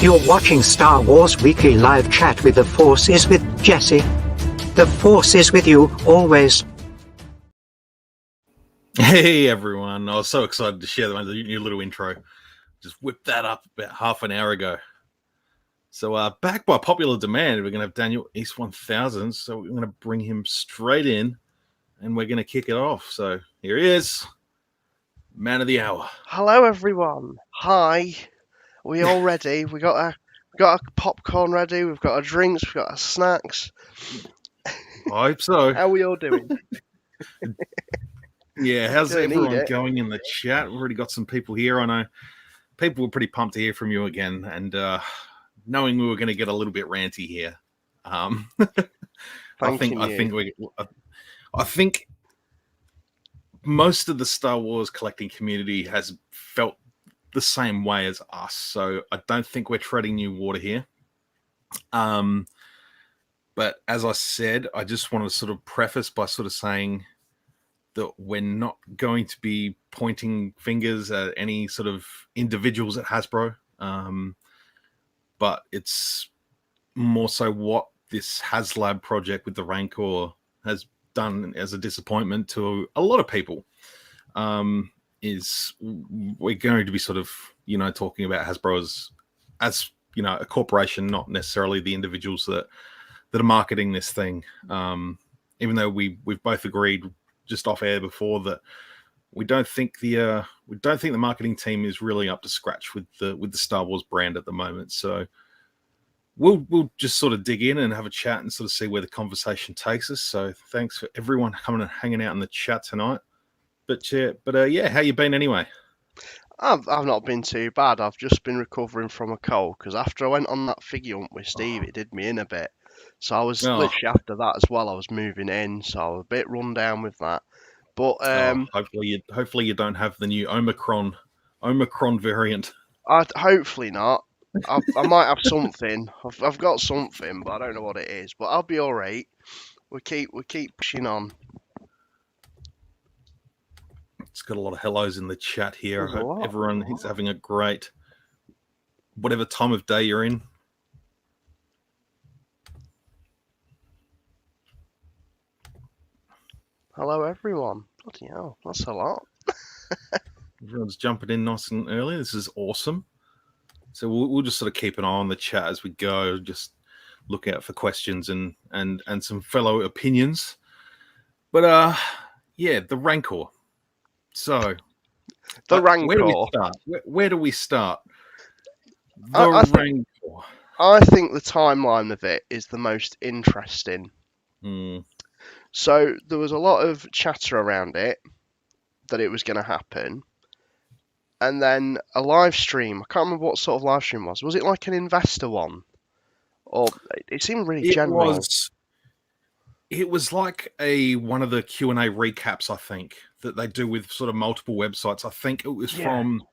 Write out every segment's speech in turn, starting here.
You're watching Star Wars Weekly Live Chat with The Force is with Jesse. The Force is with you, always. Hey everyone, I was so excited to share the new little intro. Just whipped that up about half an hour ago. So back by popular demand, we're going to have DANIELEAST1000. So we're going to bring him straight in and we're going to kick it off. So here he is, man of the hour. Hello everyone. Hi. We all ready? We got our popcorn ready. We've got our drinks. We've got our snacks. I hope so. How are we all doing? Yeah, how's Gonna need everyone it. going in the chat? We've already got some people here. I know people were pretty pumped to hear from you again, and knowing we were going to get a little bit ranty here. I think most of the Star Wars collecting community has felt the same way as us, so I don't think we're treading new water here. But as I said, I just want to sort of preface by sort of saying that we're not going to be pointing fingers at any sort of individuals at Hasbro, but it's more so what this HasLab project with the Rancor has done as a disappointment to a lot of people. Is we're going to be sort of, talking about Hasbro as a corporation, not necessarily the individuals that are marketing this thing. Even though we've both agreed just off air before that we don't think the marketing team is really up to scratch with the Star Wars brand at the moment. So we'll just sort of dig in and have a chat and sort of see where the conversation takes us. So thanks for everyone coming and hanging out in the chat tonight. But how you been anyway? I've not been too bad. I've just been recovering from a cold because after I went on that figure hunt with Steve, it did me in a bit. So I was literally after that as well. I was moving in, so I was a bit run down with that. But hopefully you don't have the new Omicron variant. Hopefully not. I might have something. I've got something, but I don't know what it is. But I'll be all right. We keep pushing on. It's got a lot of hellos in the chat here. I hope everyone is having a great whatever time of day you're in. Hello everyone. Bloody hell, that's a lot. Everyone's jumping in nice and early. This is awesome. So we'll just sort of keep an eye on the chat as we go. Just look out for questions and some fellow opinions. But the Rancor. So the Rancor. Where do we start? I Rancor. I think the timeline of it is the most interesting. So there was a lot of chatter around it that it was going to happen. And then a live stream. I can't remember what sort of live stream it was. Was it like an investor one? Or it seemed really general. It was like one of the Q&A recaps, I think, that they do with sort of multiple websites. I think it was from,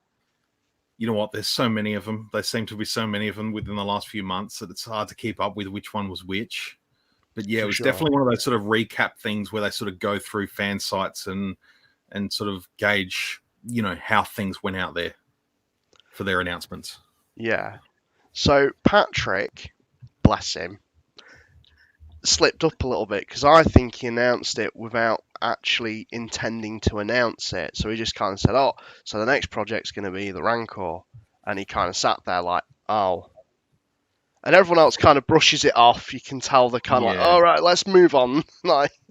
there's so many of them. There seem to be so many of them within the last few months that it's hard to keep up with which one was which. But yeah, it was definitely one of those sort of recap things where they sort of go through fan sites and sort of gauge, how things went out there for their announcements. Yeah. So Patrick, bless him, slipped up a little bit because I think he announced it without actually intending to announce it. So he just kind of said, so the next project's going to be the Rancor. And he kind of sat there like, oh. And everyone else kind of brushes it off. You can tell they're kind of like, all right, let's move on.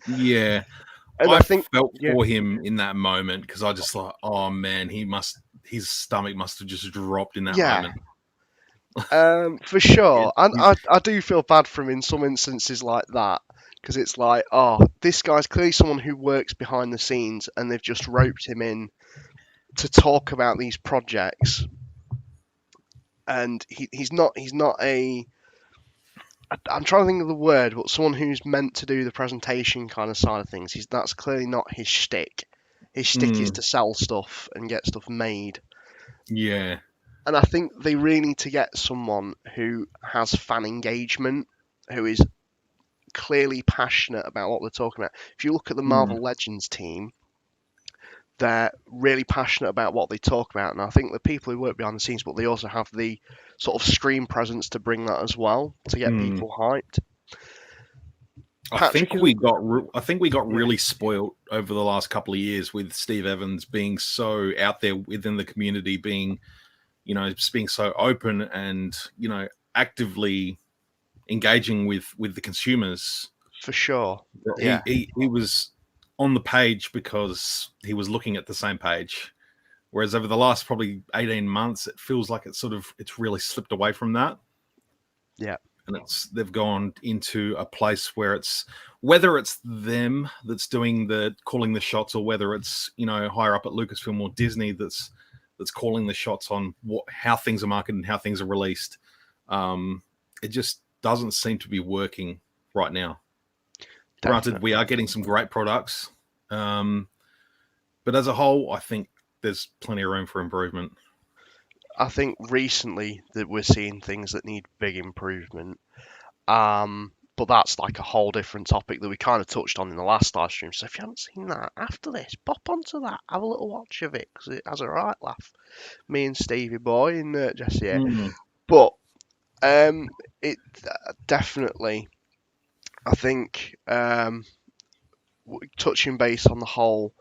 Yeah. And I felt for him in that moment because I just thought, oh man, his stomach must have just dropped in that moment. For sure. And I do feel bad for him in some instances like that because it's like, this guy's clearly someone who works behind the scenes and they've just roped him in to talk about these projects. And he's not a... I'm trying to think of the word, but someone who's meant to do the presentation kind of side of things. That's clearly not his shtick. His shtick is to sell stuff and get stuff made. Yeah. And I think they really need to get someone who has fan engagement, who is clearly passionate about what they're talking about. If you look at the Marvel Legends team, they're really passionate about what they talk about, and I think the people who work behind the scenes, but they also have the sort of screen presence to bring that as well to get people hyped. I think we got Yeah. really spoilt over the last couple of years with Steve Evans being so out there within the community, being being so open and actively engaging with the consumers. For sure. He was on the page because he was looking at the same page. Whereas over the last probably 18 months, it feels like it's really slipped away from that. Yeah. And they've gone into a place where whether it's them that's calling the shots, or whether it's higher up at Lucasfilm or Disney that's calling the shots on how things are marketed and how things are released. It just doesn't seem to be working right now. Definitely. Granted, we are getting some great products, but as a whole, I think there's plenty of room for improvement. I think recently that we're seeing things that need big improvement. But that's like a whole different topic that we kind of touched on in the last live stream. So if you haven't seen that, after this, pop onto that, have a little watch of it, because it has a right laugh. Me and Stevie Boy and Jesse here. But it definitely, I think, touching base on the whole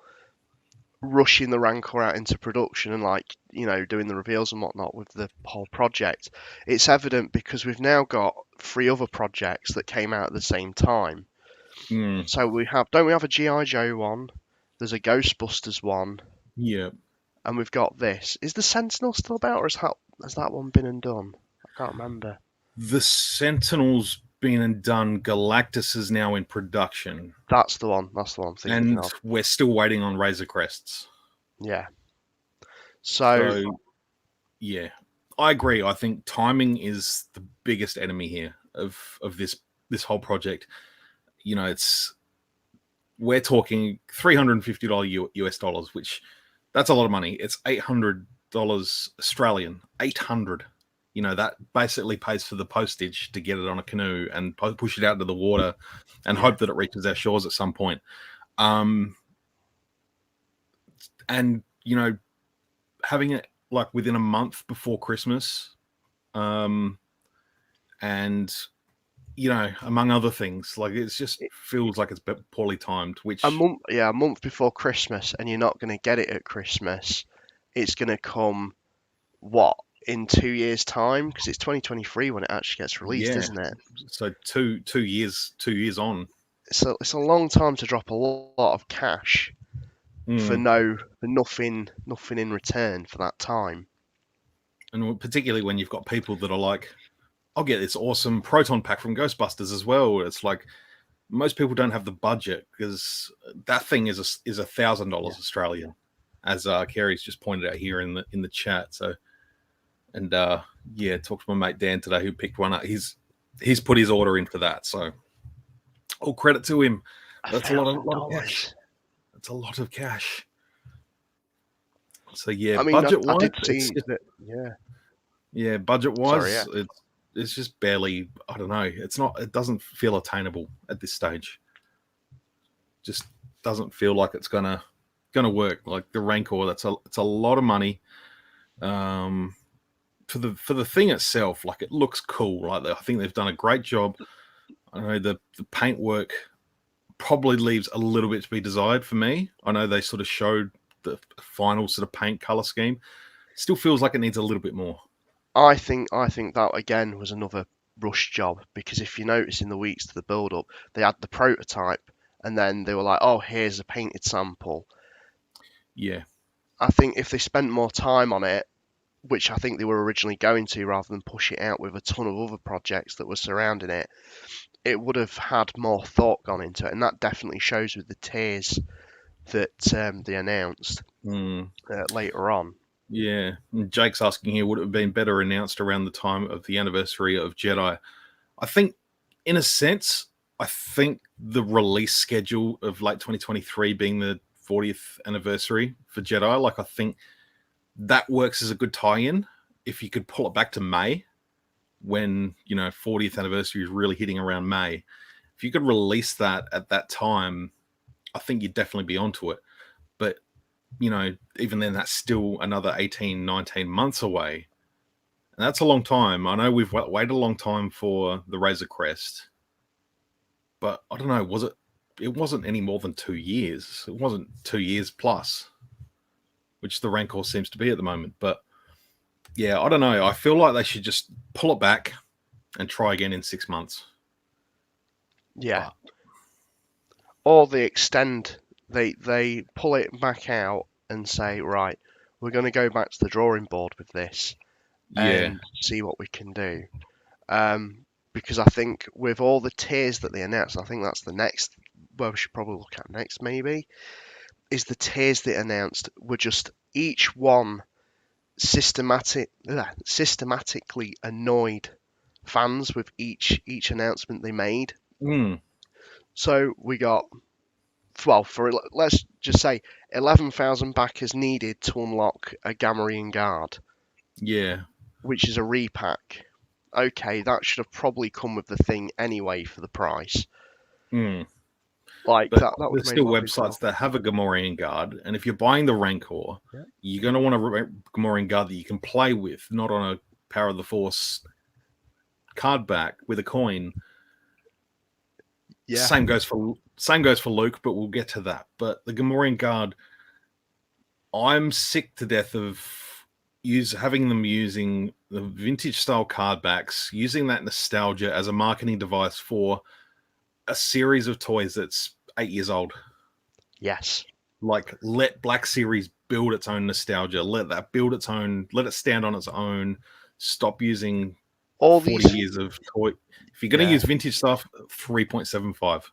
rushing the Rancor out into production and doing the reveals and whatnot with the whole project, it's evident because we've now got 3 other projects that came out at the same time. So don't we have a G.I. Joe one? There's a Ghostbusters one. Yeah. And we've got this. Is the Sentinel still about, or has that one been and done? I can't remember. The Sentinel's been and done. Galactus is now in production. That's the one. I'm thinking of. We're still waiting on Razor Crests. Yeah. So yeah, I agree. I think timing is the biggest enemy here of this whole project. We're talking $350 US dollars, which that's a lot of money. It's $800 Australian. 800. That basically pays for the postage to get it on a canoe and push it out into the water and hope that it reaches our shores at some point. And, having it like within a month before Christmas, and, among other things, like it feels like it's poorly timed, which a month before Christmas, and you're not going to get it at Christmas. It's going to come, in 2 years' time, because it's 2023 when it actually gets released, isn't it? So two years on. It's a long time to drop a lot of cash for nothing in return for that time. And particularly when you've got people that are like, I'll get this awesome proton pack from Ghostbusters as well. It's like most people don't have the budget, because that thing is $1,000 Australian, as Kerry's just pointed out here in the chat. So. And talked to my mate Dan today, who picked one up. He's put his order in for that. So all credit to him. That's a lot of cash. That's a lot of cash. So yeah, budget-wise, I did see that. Yeah, budget-wise, it's just barely. I don't know. It doesn't feel attainable at this stage. Just doesn't feel like it's gonna work. Like the Rancor, it's a lot of money. For the thing itself, like it looks cool. Like I think they've done a great job. I know the paintwork probably leaves a little bit to be desired for me. I know they sort of showed the final sort of paint color scheme. Still feels like it needs a little bit more. I think that again was another rush job, because if you notice in the weeks to the build up, they had the prototype and then they were like, oh, here's a painted sample. Yeah. I think if they spent more time on it, which I think they were originally going to, rather than push it out with a ton of other projects that were surrounding it, it would have had more thought gone into it. And that definitely shows with the tiers that they announced later on. Yeah. And Jake's asking here, would it have been better announced around the time of the anniversary of Jedi? I think, in a sense, the release schedule of late 2023 being the 40th anniversary for Jedi, like I think that works as a good tie-in. If you could pull it back to May, when 40th anniversary is really hitting around May, if you could release that at that time, I think you'd definitely be onto it. But even then, that's still another 18, 19 months away. And that's a long time. I know we've waited a long time for the Razor Crest, but I don't know, it wasn't any more than 2 years. It wasn't 2 years plus, which the Rancor seems to be at the moment. But yeah, I don't know. I feel like they should just pull it back and try again in 6 months. Yeah. Or they extend, they pull it back out and say, right, we're going to go back to the drawing board with this and see what we can do. Because I think with all the tiers that they announced, I think that's the next, well, we should probably look at next maybe, is the tiers they announced were just each one systematically annoyed fans with each announcement they made. So we got, well, let's just say 11,000 backers needed to unlock a Gamorrean Guard. Yeah. Which is a repack. Okay, that should have probably come with the thing anyway for the price. Like but that would there's still websites that have a Gamorrean Guard, and if you're buying the Rancor, you're going to want a Gamorrean Guard that you can play with, not on a Power of the Force card back with a coin. Yeah. Same goes for Luke, but we'll get to that. But the Gamorrean Guard, I'm sick to death of having them using the vintage style card backs, using that nostalgia as a marketing device for a series of toys that's 8 years old. Yes. Like, let Black Series build its own nostalgia. Let that build its own. Let it stand on its own. Stop using all 40 years of toy. If you're going to use vintage stuff, 3.75.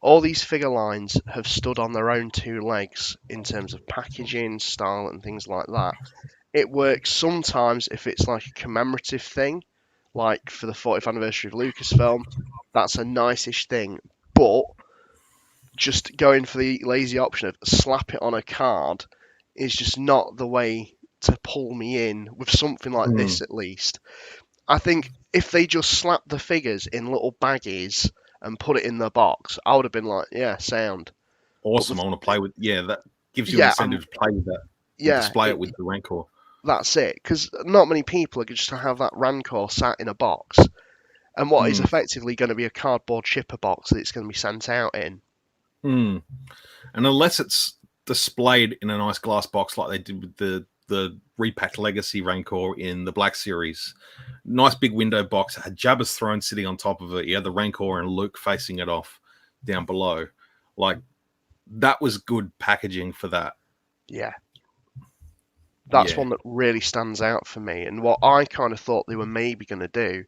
All these figure lines have stood on their own two legs in terms of packaging, style, and things like that. It works sometimes if it's like a commemorative thing, like for the 40th anniversary of Lucasfilm. That's a nice-ish thing. But just going for the lazy option of slap it on a card is just not the way to pull me in with something like this, at least. I think if they just slapped the figures in little baggies and put it in the box, I would have been like, yeah, sound. Awesome. I want to play with, that gives you an incentive to play with that. Yeah. Display it with the Rancor. That's it. Because not many people are just to have that Rancor sat in a box. And what is effectively going to be a cardboard shipper box that it's going to be sent out in. And unless it's displayed in a nice glass box like they did with the repacked Legacy Rancor in the Black Series, nice big window box, had Jabba's throne sitting on top of it. You had the Rancor and Luke facing it off down below. Like, that was good packaging for that. Yeah. That's one that really stands out for me. And what I kind of thought they were maybe going to do,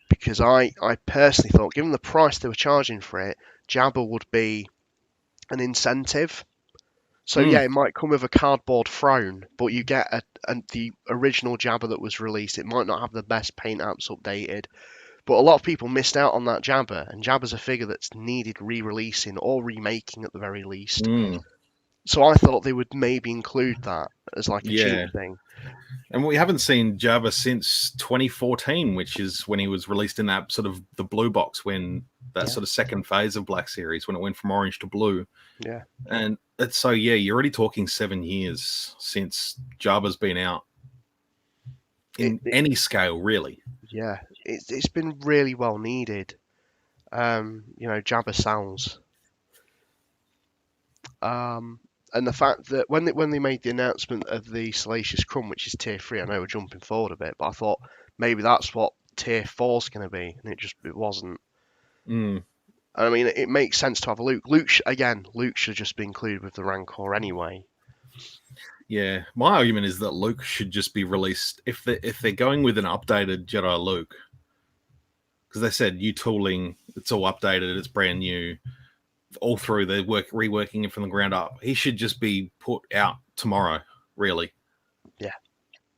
because I personally thought, given the price they were charging for it, Jabba would be an incentive. So yeah, it might come with a cardboard throne, but you get the original Jabba that was released. It might not have the best paint apps updated, but a lot of people missed out on that Jabba, and Jabba's a figure that's needed re-releasing or remaking at the very least. So I thought they would maybe include that as like a cheap thing. And we haven't seen Jabba since 2014, which is when he was released in that sort of the blue box, when that sort of second phase of Black Series, when it went from orange to blue. Yeah. And it's so, you're already talking 7 years since Jabba's been out in any scale, really. Yeah, it's been really well needed. Jabba sells. And the fact that when they made the announcement of the Salacious Crumb, which is tier 3, I know we're jumping forward a bit, but I thought maybe that's what tier 4 is going to be, and it wasn't. And I mean, it makes sense to have a Luke. Luke should just be included with the Rancor anyway. Yeah, my argument is that Luke should just be released if they're going with an updated Jedi Luke, because they said new tooling, it's all updated, it's brand new. All through, they're reworking it from the ground up. He should just be put out tomorrow, really. Yeah.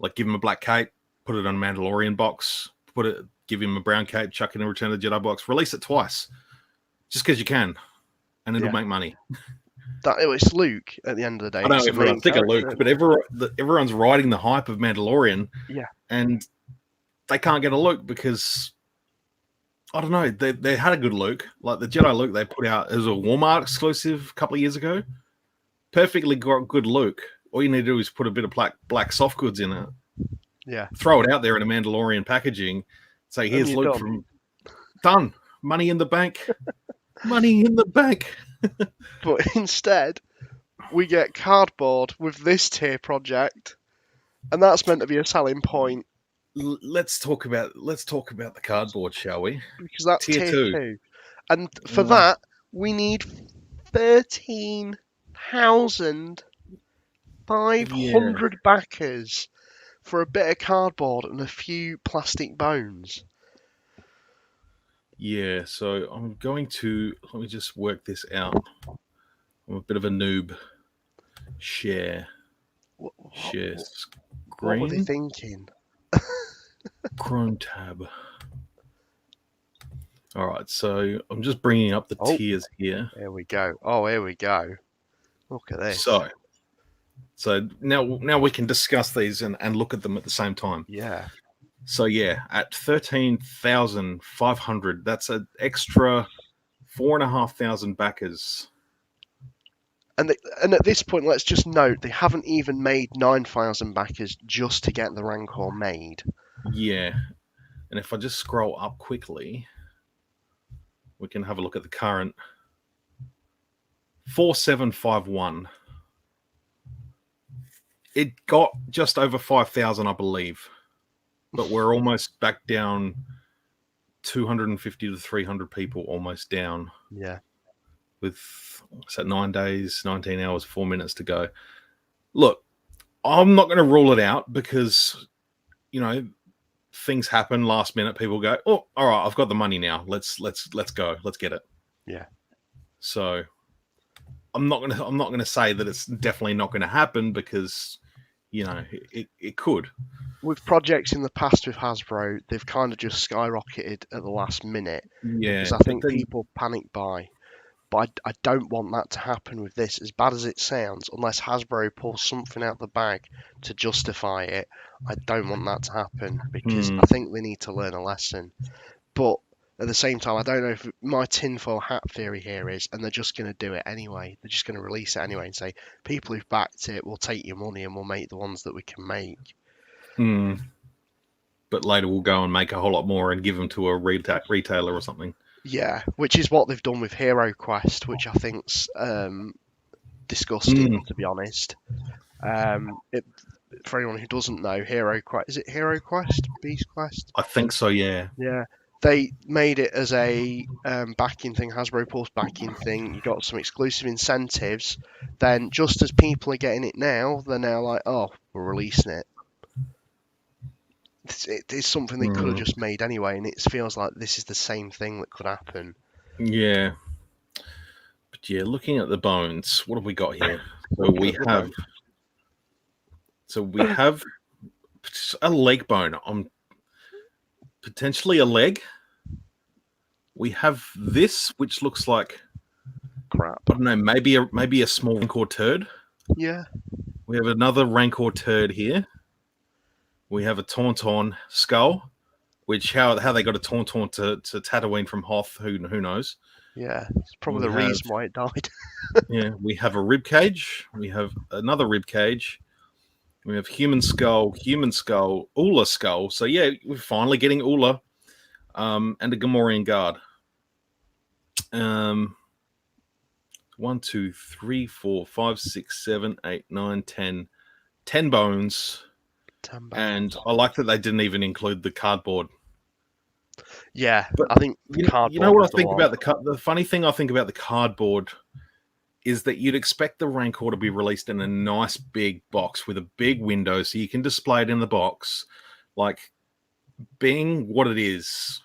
Like, give him a black cape, put it on a Mandalorian box, give him a brown cape, chuck it in a Return of the Jedi box, release it twice. Just because you can. And it'll make money. It's Luke at the end of the day. I know everyone's sick of Luke, but everyone's riding the hype of Mandalorian. Yeah. And they can't get a Luke because, I don't know, they had a good Luke. Like the Jedi Luke they put out, it was a Walmart exclusive a couple of years ago. perfectly good Luke. All you need to do is put a bit of black soft goods in it. Yeah. Throw it out there in a Mandalorian packaging. Say, here's Luke done. from done. Money in the bank. Money in the bank. But instead, we get cardboard with this tier project, and that's meant to be a selling point. Let's talk about the cardboard, shall we? Because that's Tier tier 2. 2. And for that, we need 13,500 backers for a bit of cardboard and a few plastic bones. Yeah, so I'm going to, let me just work this out. I'm a bit of a noob. Share screen. What were they thinking? Chrome tab. All right, so I'm just bringing up the tiers here. Here we go. Oh, here we go. Look at this. So now we can discuss these and look at them at the same time. Yeah. So yeah, at 13,500, that's an extra 4,500 backers. And at this point, let's just note they haven't even made 9,000 backers just to get the Rancor made. Yeah, and if I just scroll up quickly, we can have a look at the current 4,751. It got just over 5,000, I believe, but we're almost back down 250 to 300 people, almost down. Yeah. With 9 days, 19 hours, 4 minutes to go. Look, I'm not going to rule it out because, things happen last minute. People go, oh, all right, I've got the money now. Let's go. Let's get it. Yeah. So I'm not gonna say that it's definitely not going to happen because, it could. With projects in the past with Hasbro, they've kind of just skyrocketed at the last minute. Yeah. Because I think people panic buy. But I don't want that to happen with this, as bad as it sounds, unless Hasbro pulls something out the bag to justify it. I don't want that to happen because I think they need to learn a lesson. But at the same time, I don't know if my tinfoil hat theory here is, and they're just going to do it anyway. They're just going to release it anyway and say, people who've backed it will take your money and we'll make the ones that we can make. But later we'll go and make a whole lot more and give them to a retailer or something. Yeah, which is what they've done with Hero Quest, which I think's disgusting, to be honest. For anyone who doesn't know, Hero Quest, is it Hero Quest? Beast Quest? I think so, yeah. Yeah. They made it as a backing thing, Hasbro Pulse backing thing. You got some exclusive incentives. Then, just as people are getting it now, they're now like, oh, we're releasing it. It is something they could have just made anyway, and it feels like this is the same thing that could happen. Yeah. But yeah, looking at the bones, what have we got here? So we have a leg bone on potentially a leg. We have this, which looks like crap. I don't know, maybe a small Rancor turd. Yeah. We have another Rancor turd here. We have a Tauntaun skull, which how they got a Tauntaun to Tatooine from Hoth, who knows? Yeah, it's probably the reason why it died. Yeah, we have a rib cage. We have another rib cage. We have human skull, Ula skull. So yeah, we're finally getting Ula, and a Gamorrean guard. 1, 2, 3, 4, 5, 6, 7, 8, 9, 10. 10 bones. And I like that they didn't even include the cardboard. Yeah, but I think the cardboard. You know what I think about the funny thing I think about the cardboard is that you'd expect the Rancor to be released in a nice big box with a big window so you can display it in the box. Like, being what it is,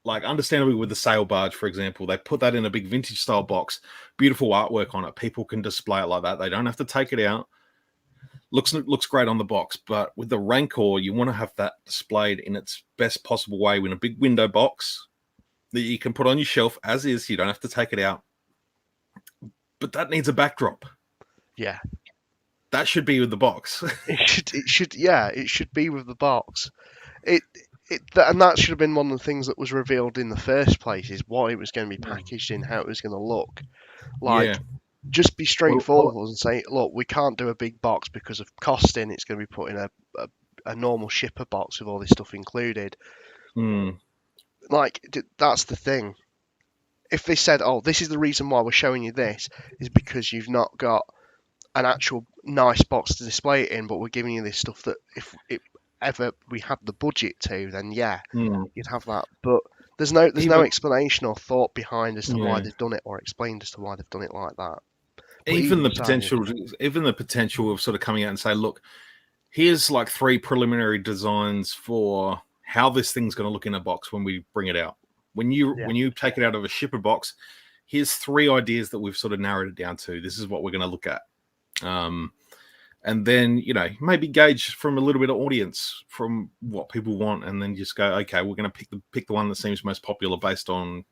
like understandably with the sail barge, for example, they put that in a big vintage style box, beautiful artwork on it. People can display it like that. They don't have to take it out. Looks great on the box, but with the Rancor, you want to have that displayed in its best possible way in a big window box that you can put on your shelf as is. You don't have to take it out. But that needs a backdrop. Yeah. That should be with the box. It should be with the box. And that should have been one of the things that was revealed in the first place, is what it was going to be packaged in, how it was going to look. Like, Just be straightforward Well, and say, look, we can't do a big box because of costing. It's going to be put in a normal shipper box with all this stuff included. mm, Like, that's the thing. If they said, oh, this is the reason why we're showing you this, is because you've not got an actual nice box to display it in, but we're giving you this stuff that if ever we had the budget to, then yeah, mm. you'd have that. But there's no Even explanation or thought behind as to why yeah, they've done it or explained as to why they've done it like that. But even either the side, potential, even the potential of sort of coming out and say, look, here's like 3 preliminary designs for how this thing's going to look in a box when we bring it out. When yeah, you take it out of a shipper box, here's 3 ideas that we've sort of narrowed it down to. This is what we're going to look at. And then, you know, maybe gauge from a little bit of audience from what people want, and then just go, okay, we're going to pick the one that seems most popular based on,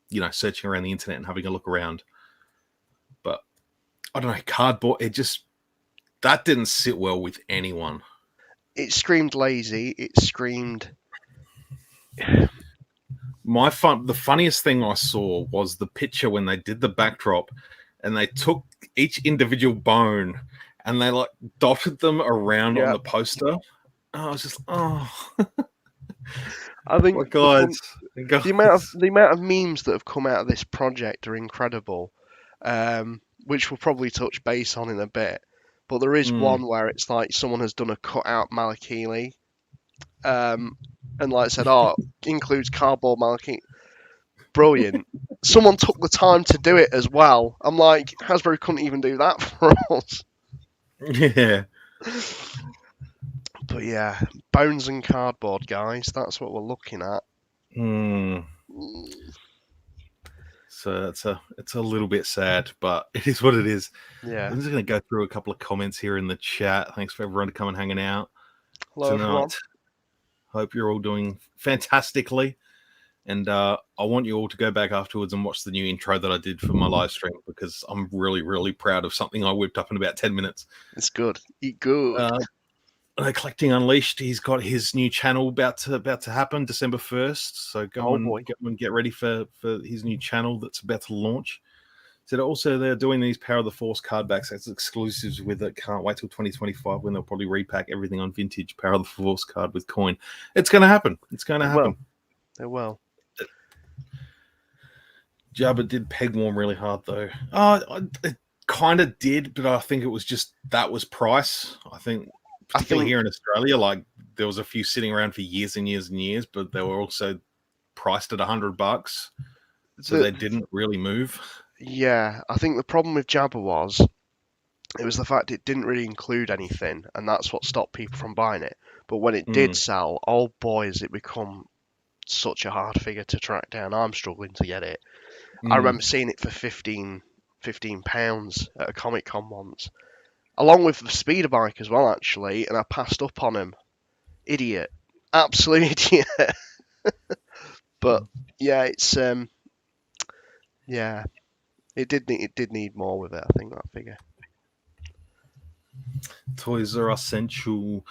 you know, searching around the internet and having a look around. But I don't know, cardboard, that didn't sit well with anyone. it screamed lazy. It screamed. The funniest thing I saw was the picture when they did the backdrop and they took each individual bone and they like dotted them around on Yeah, the poster. I was just, oh, I think my guys. the amount of memes that have come out of this project are incredible, which we'll probably touch base on in a bit. But there is one where it's like someone has done a cutout Malakili, and like said, oh, includes cardboard Malakili. Brilliant. Someone took the time to do it as well. I'm like, Hasbro couldn't even do that for us. Yeah. But yeah, bones and cardboard, guys. That's what we're looking at. So it's a little bit sad, but it is what it is. Yeah. I'm just going to go through a couple of comments here in the chat. Thanks for everyone to come and hanging out Hello, tonight. everyone. Hope you're all doing fantastically. And I want you all to go back afterwards and watch the new intro that I did for my live stream, because I'm really, really proud of something I whipped up in about 10 minutes. It's good. Eat good. Collecting Unleashed, he's got his new channel about to happen December 1st. So go and get ready for his new channel that's about to launch. So also they're doing these Power of the Force card backs as exclusives with it. Can't wait till 2025 when they'll probably repack everything on vintage Power of the Force card with coin. It's going to happen. It's going to happen. They will. Jabba did peg warm really hard though. It kind of did, but I think it was just that was price. I think particularly here in Australia, like there was a few sitting around for years and years and years, but they were also priced at $100, so they didn't really move. Yeah, I think the problem with Jabba was it was the fact it didn't really include anything, and that's what stopped people from buying it. But when it did sell, oh boy, has it become such a hard figure to track down. I'm struggling to get it. I remember seeing it for £15 at a Comic Con once, along with the speeder bike as well, actually, and I passed up on him. Idiot, absolute idiot. But yeah, it's yeah, it did need more with it. I think that figure. Toys are essential.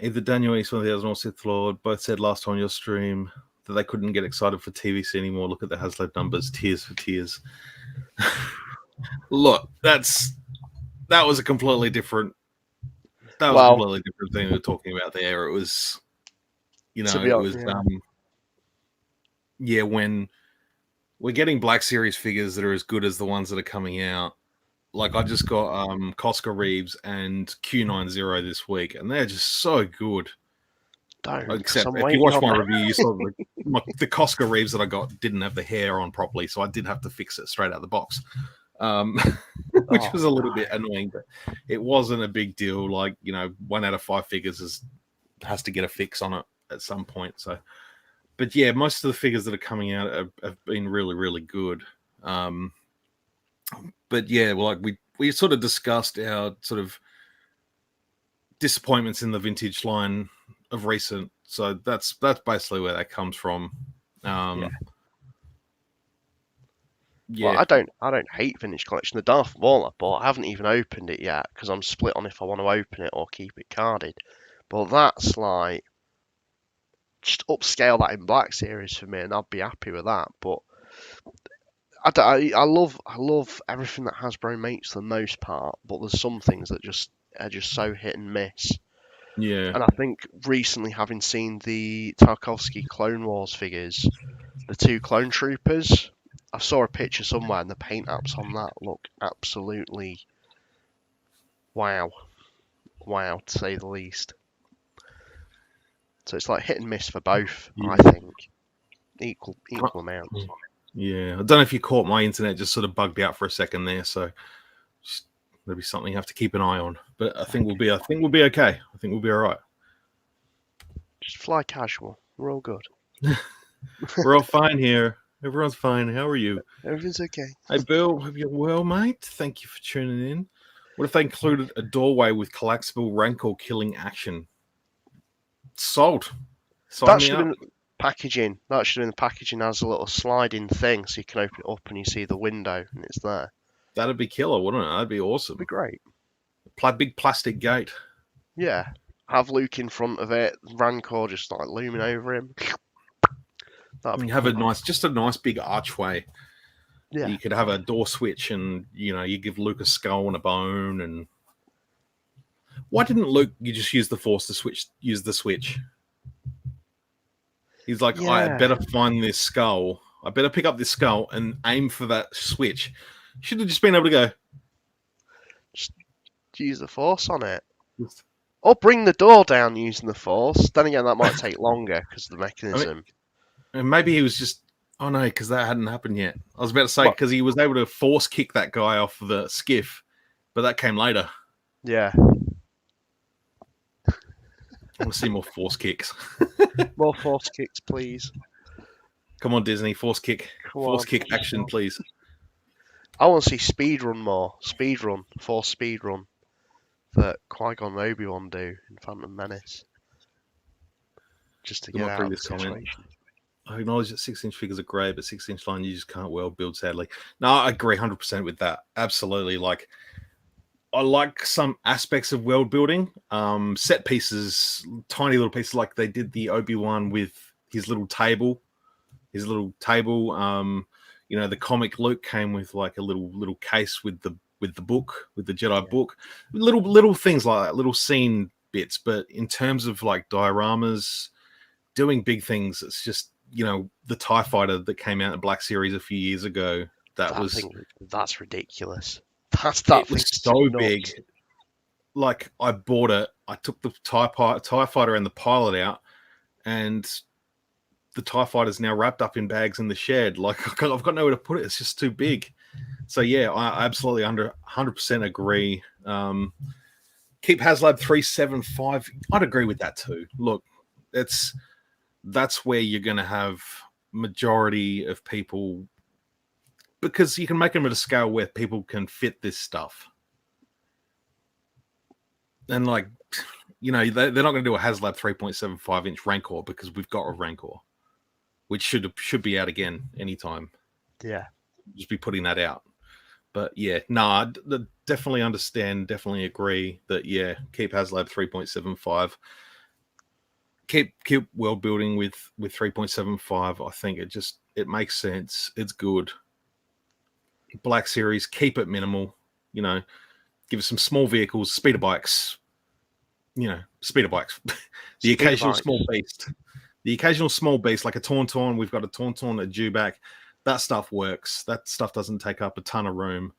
Either DANIELEAST 1000 or Sith Lord both said last time on your stream that they couldn't get excited for TVC anymore. Look at the Hasbro numbers. Tears for tears. Look, that was a completely different. That was a completely different thing we were talking about there. It was, you know, it was when we're getting Black Series figures that are as good as the ones that are coming out. Like I just got Cosca Reeves and Q90 this week, and they're just so good. Except if you watch my review, you saw the Cosca Reeves that I got didn't have the hair on properly, so I did have to fix it straight out of the box, which was a little bit annoying, but it wasn't a big deal. Like, you know, 1 out of 5 figures has to get a fix on it at some point. So, but yeah, most of the figures that are coming out have been really, really good. But yeah, well, like we sort of discussed our sort of disappointments in the vintage line of recent, so that's basically where that comes from. Well, I don't hate vintage collection. The Darth Maul I bought, I haven't even opened it yet because I'm split on if I want to open it or keep it carded. But that's like just upscale that in Black Series for me, and I'd be happy with that. But I love everything that Hasbro makes for the most part, but there's some things that are just so hit and miss. Yeah. And I think recently, having seen the Tarkovsky Clone Wars figures, the 2 clone troopers, I saw a picture somewhere, and the paint apps on that look absolutely wow, to say the least. So it's like hit and miss for both, I think, equal amounts. Yeah, I don't know if you caught my internet just sort of bugged out for a second there, so there'll be something you have to keep an eye on. But I think we'll be okay. I think we'll be all right. Just fly casual. We're all good. We're all fine here. Everyone's fine. How are you? Everything's okay. Hey, Bill. Hope you're well, mate. Thank you for tuning in. What if they included a doorway with collapsible rancor killing action? Sold. That should have been packaging. That should have been the packaging has a little sliding thing, so you can open it up and you see the window, and it's there. That'd be killer, wouldn't it? That'd be awesome. It'd be great. Big plastic gate. Yeah. Have Luke in front of it, Rancor just like looming over him. You have a nice big archway. Yeah. You could have a door switch, and you give Luke a skull and a bone. And why didn't Luke just use the Force to use the switch? He's like, Yeah. I better find this skull. I better pick up this skull and aim for that switch. Should have just been able to go. Just use the Force on it. Or bring the door down using the Force. Then again, that might take longer because of the mechanism. And maybe he was just... Oh, no, because that hadn't happened yet. I was about to say, because he was able to Force kick that guy off the skiff, but that came later. Yeah. I want to see more Force kicks. More Force kicks, please. Come on, Disney. Force kick. Force kick action, please. I want to see speedrun more. Force speedrun. That Qui-Gon and Obi-Wan do in Phantom Menace. Just to get out of the situation. I acknowledge that 6-inch figures are great, but 6-inch line you just can't well build, sadly. No, I agree 100% with that. Absolutely. I like some aspects of world building. Set pieces, tiny little pieces, like they did the Obi-Wan with his little table. The comic Luke came with like a little case with the book, with the Jedi book. Little things like that, little scene bits. But in terms of like dioramas, doing big things, it's just the TIE fighter that came out in the Black Series a few years ago. That's ridiculous. It was so big. Like I bought it. I took the TIE fighter and the pilot out, and the TIE fighter is now wrapped up in bags in the shed. Like I've got nowhere to put it. It's just too big. So yeah, I absolutely 100% agree. Keep HasLab 375. I'd agree with that too. Look, that's where you're going to have majority of people, because you can make them at a scale where people can fit this stuff. And they're not going to do a HasLab 3.75 inch Rancor because we've got a Rancor, which should be out again anytime. Yeah. Just be putting that out. But yeah, I definitely understand, definitely agree that keep HasLab 3.75. Keep world building with 3.75. I think it makes sense. It's good. Black Series, keep it minimal. Give us some small vehicles, speeder bikes. The occasional small beast. The occasional small beast, like a Tauntaun. We've got a Tauntaun, a Dewback. That stuff works. That stuff doesn't take up a ton of room.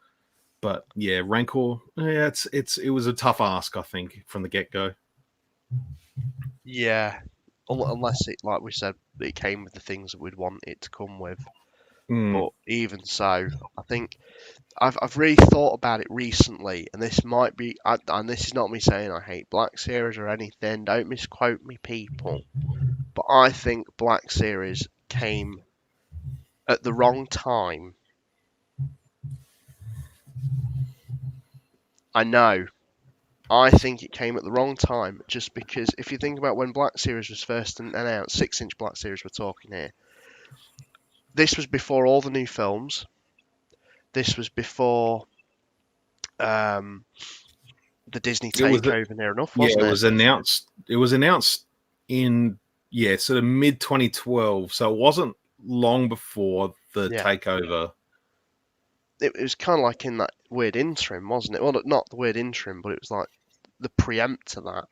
But yeah, Rancor. Yeah, it was a tough ask, I think, from the get go. Yeah, unless it, like we said, it came with the things that we'd want it to come with. But even so, I think I've really thought about it recently, and this might be, and this is not me saying I hate Black Series or anything. Don't misquote me, people. But I think Black Series came at the wrong time. I know. I think it came at the wrong time, just because if you think about when Black Series was first announced, 6-inch Black Series we're talking here, this was before all the new films. This was before the Disney takeover near enough, wasn't it? It was announced in sort of mid 2012, so it wasn't long before the takeover. it was kind of like in that weird interim, wasn't it? Well, not the weird interim, but it was like the preempt to that.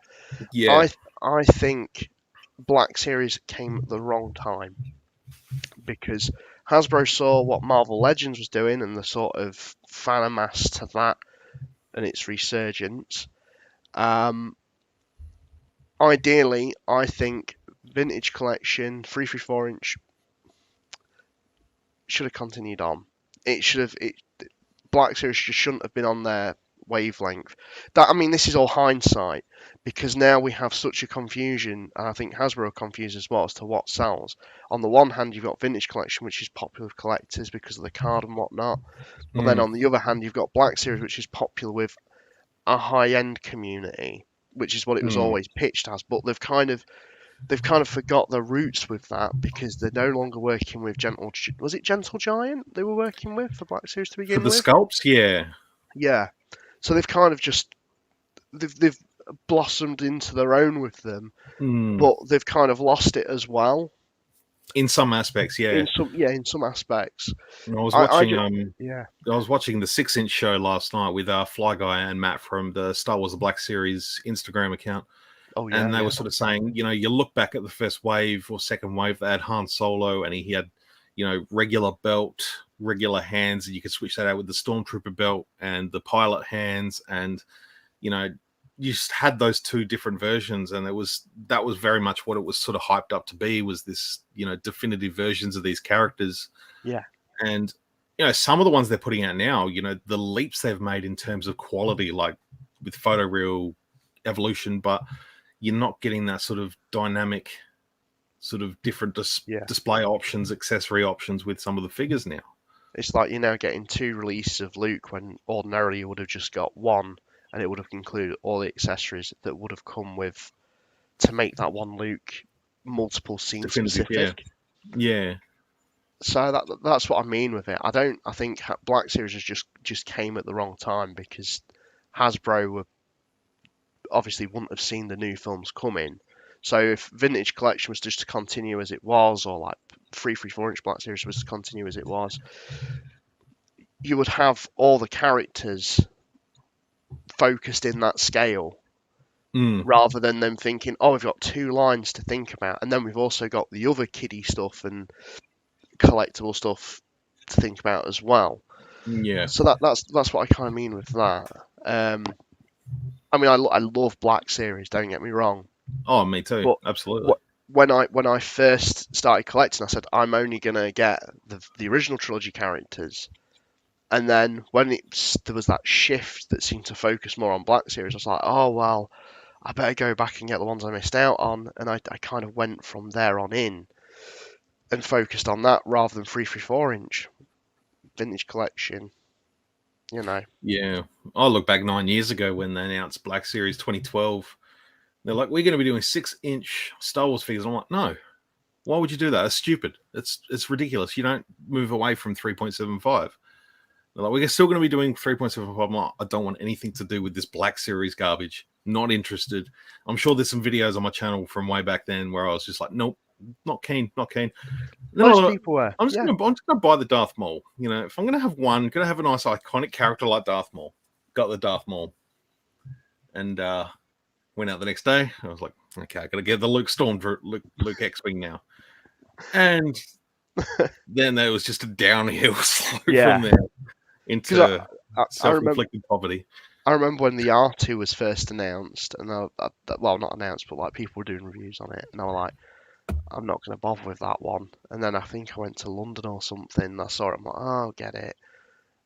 Yeah. I think Black Series came at the wrong time because Hasbro saw what Marvel Legends was doing and the sort of fan amass to that and its resurgence. Ideally, I think Vintage Collection 334-inch should have continued on. It should have. Black Series just shouldn't have been on their wavelength. That, I mean, this is all hindsight because now we have such a confusion, and I think Hasbro are confused as well as to what sells. On the one hand, you've got Vintage Collection, which is popular with collectors because of the card and whatnot, but then on the other hand, you've got Black Series, which is popular with a high-end community, which is what it was always pitched as. But they've kind of forgot their roots with that because they're no longer working with Was it Gentle Giant they were working with for Black Series to begin For the with? sculpts, yeah. Yeah. So they've kind of just they've blossomed into their own with them, but they've kind of lost it as well. In some aspects, yeah. In some aspects. And I was watching I was watching the 6-inch show last night with Fly Guy and Matt from the Star Wars The Black Series Instagram account. Oh, yeah, and they were sort of saying, you know, you look back at the first wave or second wave, they had Han Solo and he had, you know, regular belt, regular hands, and you could switch that out with the Stormtrooper belt and the pilot hands. And, you know, you just had those two different versions. And that was very much what it was sort of hyped up to be, was this, you know, definitive versions of these characters. Yeah. And, you know, some of the ones they're putting out now, you know, the leaps they've made in terms of quality, like with photoreal evolution, but you're not getting that sort of dynamic, sort of different display options, accessory options with some of the figures now. It's like you're now getting 2 releases of Luke when ordinarily you would have just got one, and it would have included all the accessories that would have come with to make that one Luke multiple scene specific. Yeah. So that's what I mean with it. I think Black Series just came at the wrong time because Hasbro obviously wouldn't have seen the new films coming. So if Vintage Collection was just to continue as it was, or like 334-inch Black Series was to continue as it was, you would have all the characters focused in that scale, rather than them thinking, oh, we've got 2 lines to think about, and then we've also got the other kiddie stuff and collectible stuff to think about as well. Yeah. So that's what I kind of mean with that. I mean, I love Black Series. Don't get me wrong. Oh, me too. But absolutely. When I first started collecting, I said I'm only gonna get the original trilogy characters, and then when there was that shift that seemed to focus more on Black Series, I was like, oh well, I better go back and get the ones I missed out on, and I kind of went from there on in and focused on that rather than 334-inch Vintage Collection. You know. Yeah, I look back 9 years ago when they announced Black Series 2012. They're like, we're going to be doing 6-inch Star Wars figures. I'm like, no, why would you do that? It's stupid. It's ridiculous. You don't move away from 3.75. They're like, we're still going to be doing 3.75. I'm like, I don't want anything to do with this Black Series garbage. Not interested. I'm sure there's some videos on my channel from way back then where I was just like, nope, not keen. Most people were. I'm just going to buy the Darth Maul. You know, if I'm going to have one, going to have a nice iconic character like Darth Maul. Got the Darth Maul. And went out the next day. I was like, okay, I got to get the Luke Luke X-Wing now. And then there was just a downhill slope from there into self-inflicted poverty. I remember when the R2 was first announced, and well, not announced, but like people were doing reviews on it, and I was like, I'm not going to bother with that one. And then I think I went to London or something, and I saw it, I'm like, oh, I'll get it.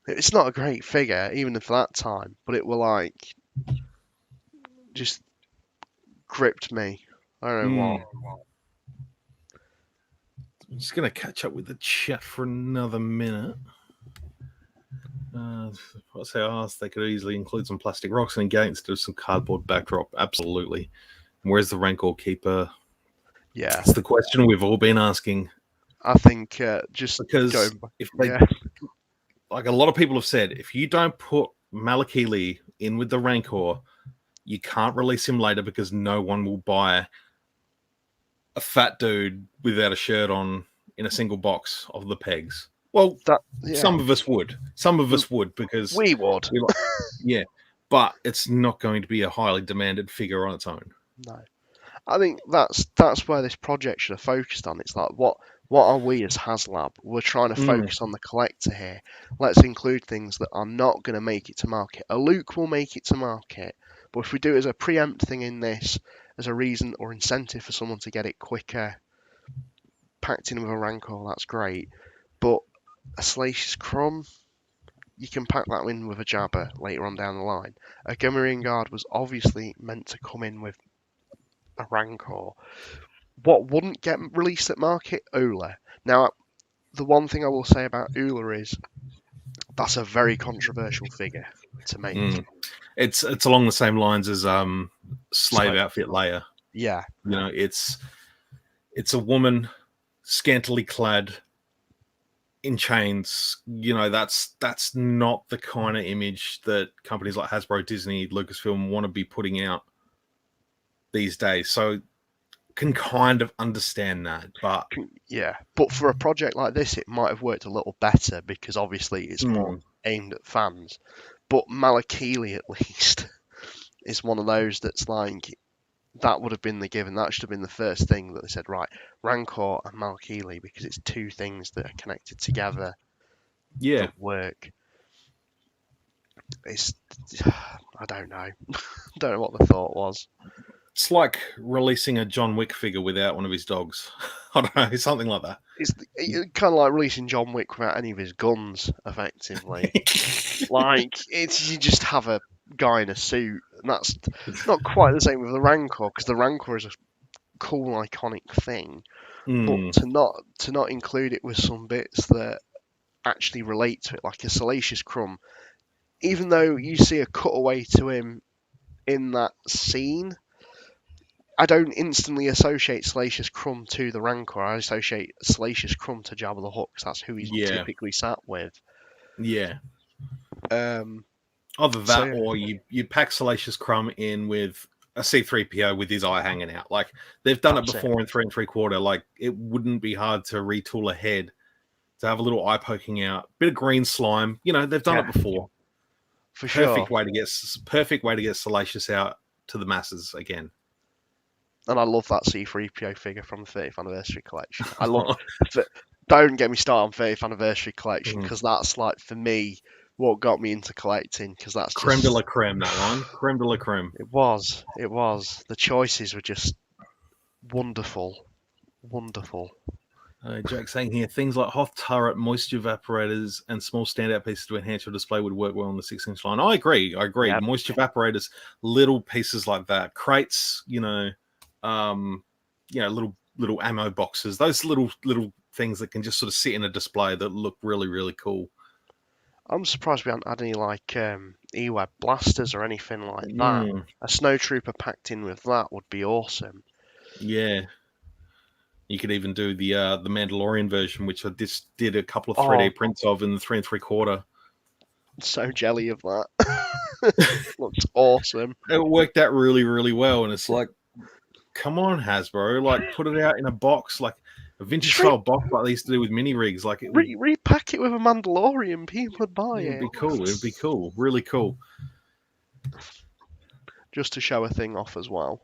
It's not a great figure, even for that time, but it will like just gripped me. I don't know what. I'm just going to catch up with the chat for another minute. What's they asked? They could easily include some plastic rocks and gates instead of some cardboard backdrop. Absolutely. Where's the Rancor Keeper? Yeah, it's the question we've all been asking. I think just because if they, like a lot of people have said, if you don't put Malakili in with the Rancor, you can't release him later because no one will buy a fat dude without a shirt on in a single box of the pegs. Well, Yeah, some of us would. Some of us would because we would. yeah, but it's not going to be a highly demanded figure on its own. No, I think that's where this project should have focused on. It's like what are we as HasLab? We're trying to focus on the collector here. Let's include things that are not going to make it to market. A Luke will make it to market, but if we do it as a preempt thing in this, as a reason or incentive for someone to get it quicker, packed in with a Rancor, that's great. But a Salacious Crumb, you can pack that in with a Jabber later on down the line. A Gummerian Guard was obviously meant to come in with a Rancor. What wouldn't get released at market? Ula. Now, the one thing I will say about Ula is that's a very controversial figure to make. It's along the same lines as slave outfit Leia. Yeah. You know, it's a woman scantily clad in chains. You know, that's not the kind of image that companies like Hasbro, Disney, Lucasfilm want to be putting out these days. So can kind of understand that, but yeah, but for a project like this, it might have worked a little better because obviously it's more aimed at fans. But Malakili, at least, is one of those that's like that would have been the given. That should have been the first thing that they said, right? Rancor and Malakili, because it's two things that are connected together. Yeah, that work. It's I don't know. Don't know what the thought was. It's like releasing a John Wick figure without one of his dogs. I don't know, something like that. It's kind of like releasing John Wick without any of his guns, effectively. Like, you just have a guy in a suit, and that's not quite the same with the Rancor, because the Rancor is a cool, iconic thing. But to not include it with some bits that actually relate to it, like a Salacious Crumb, even though you see a cutaway to him in that scene, I don't instantly associate Salacious Crumb to the Rancor. I associate Salacious Crumb to Jabba the Hutt, because that's who he's typically sat with. Yeah. Either that, or you pack Salacious Crumb in with a C-3PO with his eye hanging out. Like, they've done it before in 3 3/4. Like, it wouldn't be hard to retool a head to have a little eye poking out, bit of green slime. You know, they've done it before. For sure. Perfect way to get Salacious out to the masses again. And I love that C-3PO figure from the 30th anniversary collection. I love don't get me started on 30th anniversary collection, because that's, like, for me, what got me into collecting, because that's creme de la creme, that one. Creme de la creme. It was. The choices were just wonderful. Jack saying here, things like Hoth turret, moisture evaporators, and small standout pieces to enhance your display would work well on the 6-inch line. I agree. Yep. Moisture evaporators, little pieces like that, crates, little ammo boxes, those little things that can just sort of sit in a display that look really, really cool. I'm surprised we haven't had any like E-Web blasters or anything like that. A snowtrooper packed in with that would be awesome. Yeah. You could even do the Mandalorian version, which I just did a couple of 3D prints of in the 3 3/4. So jelly of that. Looks awesome. It worked out really, really well, and it's like, come on, Hasbro, like, put it out in a box, like a vintage style box like they used to do with mini rigs. Like, it repack it with a Mandalorian, people would buy it. It'd be cool. It'd be cool. Really cool. Just to show a thing off as well.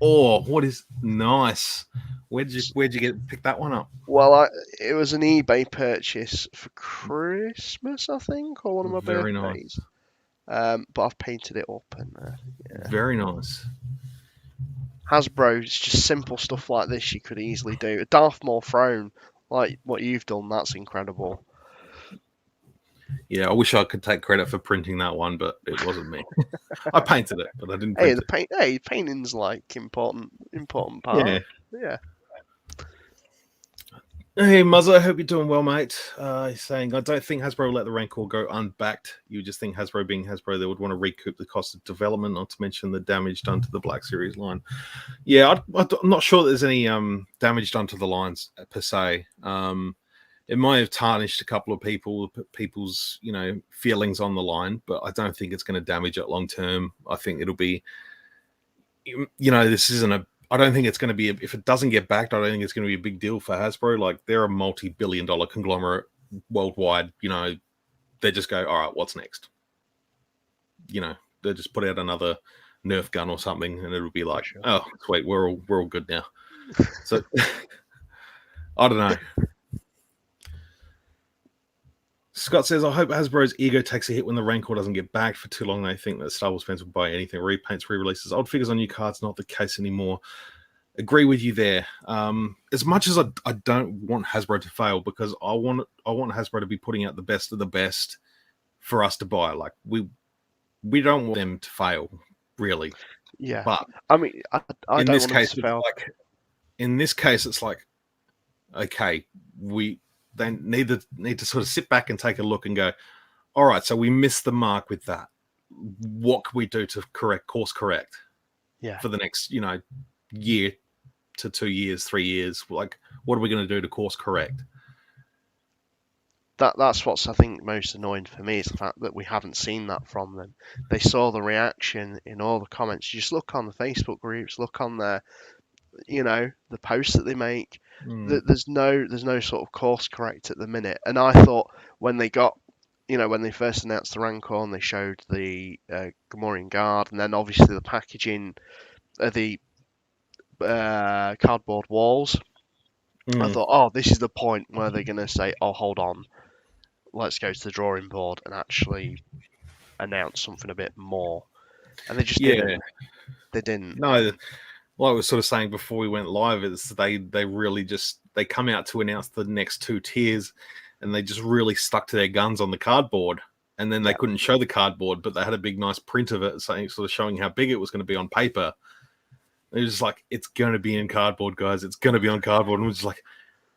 Oh, what is nice? Where'd you pick that one up? Well, it was an eBay purchase for Christmas, I think, or one of my birthdays. Nice. But I've painted it up, and very nice. Hasbro, it's just simple stuff like this you could easily do. A Darth Maul throne, like what you've done, that's incredible. Yeah, I wish I could take credit for printing that one, but it wasn't me. I painted it, but I didn't print it. Painting's like important part. Yeah. Hey, Muzzer, I hope you're doing well, mate. He's saying, I don't think Hasbro will let the Rancor go unbacked. You just think Hasbro being Hasbro, they would want to recoup the cost of development, not to mention the damage done to the Black Series line. Yeah, I'm not sure that there's any damage done to the lines per se. It might have tarnished a couple of people's feelings on the line, but I don't think it's going to damage it long term. I think it'll be, this isn't a I don't think it's going to be, if it doesn't get backed, I don't think it's going to be a big deal for Hasbro. Like, they're a multi-billion-dollar conglomerate worldwide. You know, they just go, all right, what's next? You know, they just put out another Nerf gun or something, and it'll be like, oh, sweet, we're all good now. So, I don't know. Scott says, I hope Hasbro's ego takes a hit when the Rancor doesn't get backed for too long. They think that Star Wars fans will buy anything, repaints, re-releases, old figures on new cards. Not the case anymore. Agree with you there. As much as I don't want Hasbro to fail, because I want Hasbro to be putting out the best of the best for us to buy. Like, we don't want them to fail, really. Yeah. But I mean, I in don't this want case, them to fail. in this case, it's like, okay, they need to sort of sit back and take a look and go, all right, so we missed the mark with that. What can we do to course correct? Yeah. For the next, year to 2 years, 3 years. Like, what are we going to do to course correct? That's what's, I think, most annoying for me, is the fact that we haven't seen that from them. They saw the reaction in all the comments. You just look on the Facebook groups, look on their, the posts that they make. There's no sort of course correct at the minute. And I thought when they got, when they first announced the Rancor and they showed the Gamorrean Guard, and then obviously the packaging, the cardboard walls, I thought, oh, this is the point where they're going to say, oh, hold on, let's go to the drawing board and actually announce something a bit more. And they just didn't. They didn't. No, like I was sort of saying before we went live, is they really just, they come out to announce the next 2 tiers, and they just really stuck to their guns on the cardboard. And then they couldn't show the cardboard, but they had a big nice print of it, saying, sort of showing how big it was going to be on paper. It was just like, it's going to be in cardboard, guys. It's going to be on cardboard. And we're just like,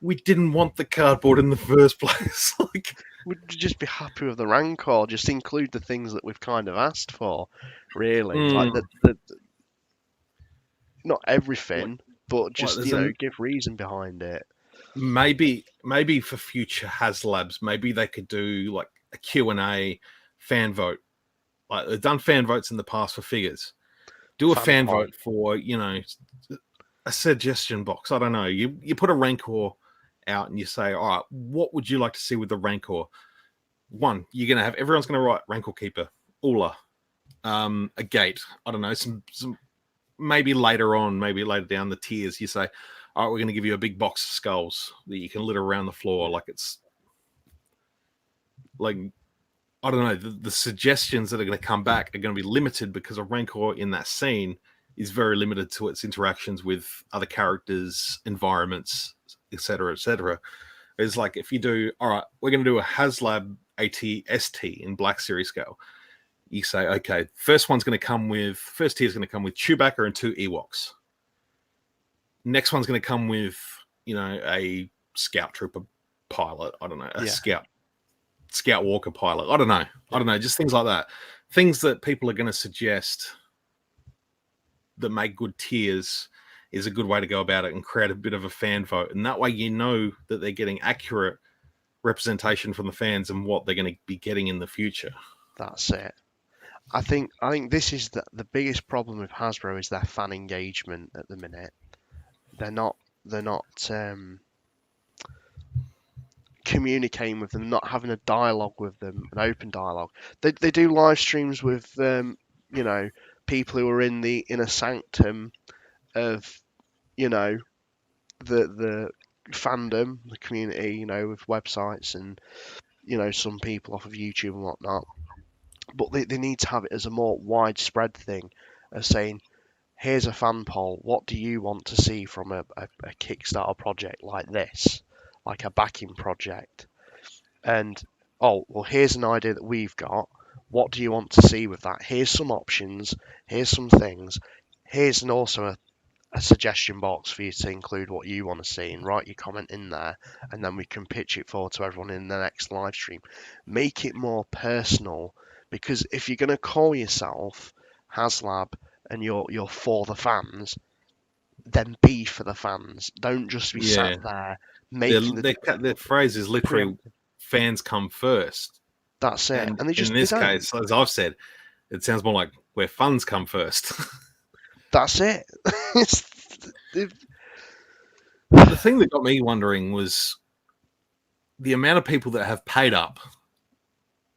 we didn't want the cardboard in the first place. Like, we'd just be happy with the Rancor. Just include the things that we've kind of asked for, really. Like the not everything, but just give reason behind it. Maybe for future HasLabs, maybe they could do like a Q&A fan vote. Like, they've done fan votes in the past for figures. Do a fan vote for, a suggestion box. I don't know. You put a Rancor out and you say, all right, what would you like to see with the Rancor? One, everyone's going to write Rancor Keeper, Ula, a gate. I don't know, some maybe later down the tiers, you say, all right, we're going to give you a big box of skulls that you can litter around the floor. Like, it's like, I don't know, the suggestions that are going to come back are going to be limited, because a Rancor in that scene is very limited to its interactions with other characters, environments, etc., etc. It's like, if you do, all right, we're going to do a HasLab AT-ST in Black Series scale. You say, okay, first tier is going to come with Chewbacca and 2 Ewoks. Next one's going to come with, a Scout Trooper pilot. I don't know, a Scout Walker pilot. I don't know. Just things like that. Things that people are going to suggest that make good tiers is a good way to go about it, and create a bit of a fan vote. And that way, that they're getting accurate representation from the fans and what they're going to be getting in the future. That's it. I think this is the biggest problem with Hasbro, is their fan engagement at the minute. They're not communicating with them, not having a dialogue with them, an open dialogue. They do live streams with people who are in the inner sanctum of the fandom, the community, with websites and some people off of YouTube and whatnot. But they need to have it as a more widespread thing, as saying, here's a fan poll. What do you want to see from a Kickstarter project like this? Like a backing project. And, oh, well, here's an idea that we've got. What do you want to see with that? Here's some options. Here's some things. Here's also a suggestion box for you to include what you want to see, and write your comment in there, and then we can pitch it forward to everyone in the next live stream. Make it more personal, because if you're going to call yourself HasLab and you're for the fans, then be for the fans. Don't just be sat there making their phrase is literally fans come first. That's it. And they just, in this case, as I've said, it sounds more like where funds come first. That's it. The thing that got me wondering was the amount of people that have paid up.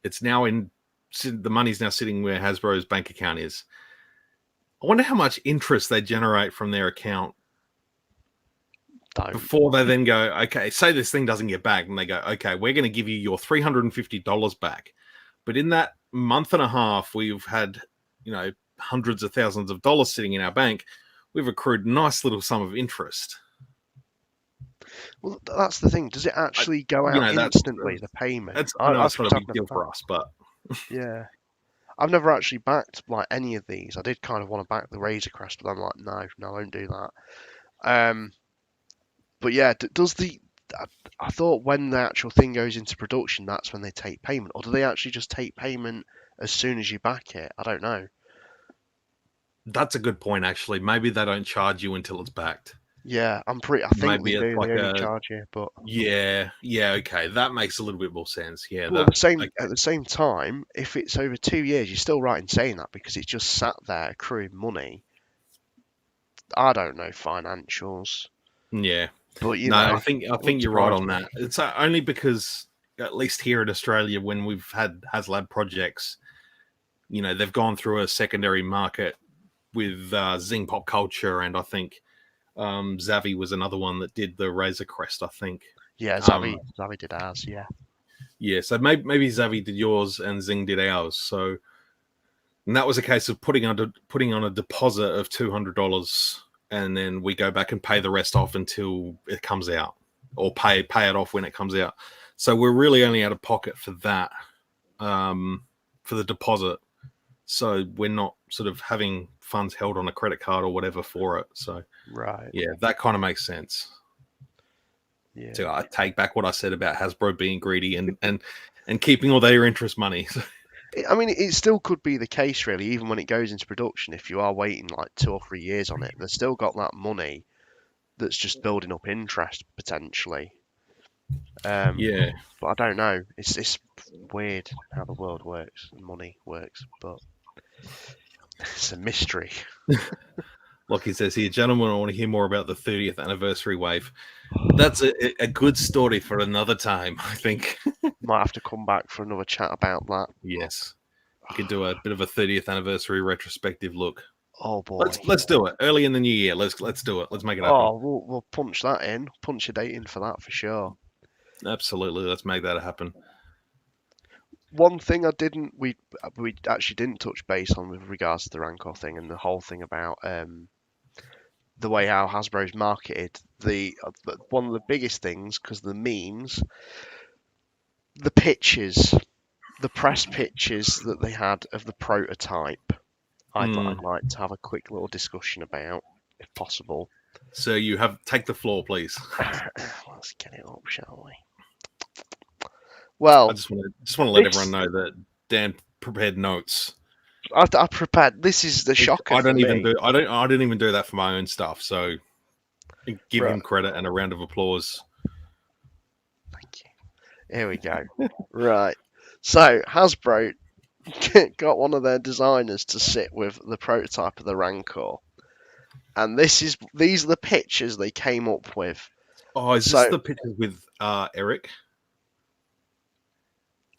It's now the money's now sitting where Hasbro's bank account is. I wonder how much interest they generate from their account before they then go, okay, say this thing doesn't get back, and they go, okay, we're going to give you your $350 back. But in that month and a half, we've had, hundreds of thousands of dollars sitting in our bank. We've accrued a nice little sum of interest. Well, that's the thing. Does it actually go out instantly, the payment? I know it's not a big deal for us, but... Yeah. I've never actually backed any of these. I did kind of want to back the Razor Crest, but I'm like, no, I won't do that. But yeah, I thought when the actual thing goes into production, that's when they take payment. Or do they actually just take payment as soon as you back it? I don't know. That's a good point, actually. Maybe they don't charge you until it's backed. Yeah, I think maybe they do. Like they only charge you, but yeah, okay, that makes a little bit more sense. Yeah, well, at the same time, if it's over 2 years, you're still right in saying that because it's just sat there accruing money. I don't know financials. Yeah, but I think you're right on that. It's only because at least here in Australia, when we've had HasLab projects, they've gone through a secondary market with Zing Pop Culture, and I think. Zavi was another one that did the Razor Crest, I think. Yeah, Zavi did ours, yeah. Yeah, so maybe Zavi did yours and Zing did ours. So, and that was a case of putting on a deposit of $200, and then we go back and pay the rest off until it comes out, or pay it off when it comes out. So we're really only out of pocket for that, for the deposit. So we're not sort of having funds held on a credit card or whatever for it. So right, yeah, that kind of makes sense. Yeah. So I take back what I said about Hasbro being greedy and keeping all their interest money. I mean, it still could be the case, really, even when it goes into production. If you are waiting like 2 or 3 years on it, they've still got that money that's just building up interest potentially. Yeah, but I don't know. It's weird how the world works and money works, but it's a mystery. Lockie says here, gentlemen, I want to hear more about the 30th anniversary wave. That's a good story for another time, I think. Might have to come back for another chat about that. Yes, we could do a bit of a 30th anniversary retrospective look. Oh boy, let's do it early in the new year. Let's do it. Let's make it happen. Oh, we'll punch that in. Punch a date in for that for sure. Absolutely, let's make that happen. One thing we actually didn't touch base on with regards to the Rancor thing and the whole thing about the way how Hasbro's marketed one of the biggest things, because the memes, the pictures, the press pictures that they had of the prototype, I'd like to have a quick little discussion about, if possible. So take the floor, please. Let's get it up, shall we? Well, I just want to let everyone know that Dan prepared notes. I prepared. This is the shocker. I didn't even do that for my own stuff. So give him credit and a round of applause. Thank you. Here we go. Right. So Hasbro got one of their designers to sit with the prototype of the Rancor, and these are the pictures they came up with. Oh, is this the pictures with Eric?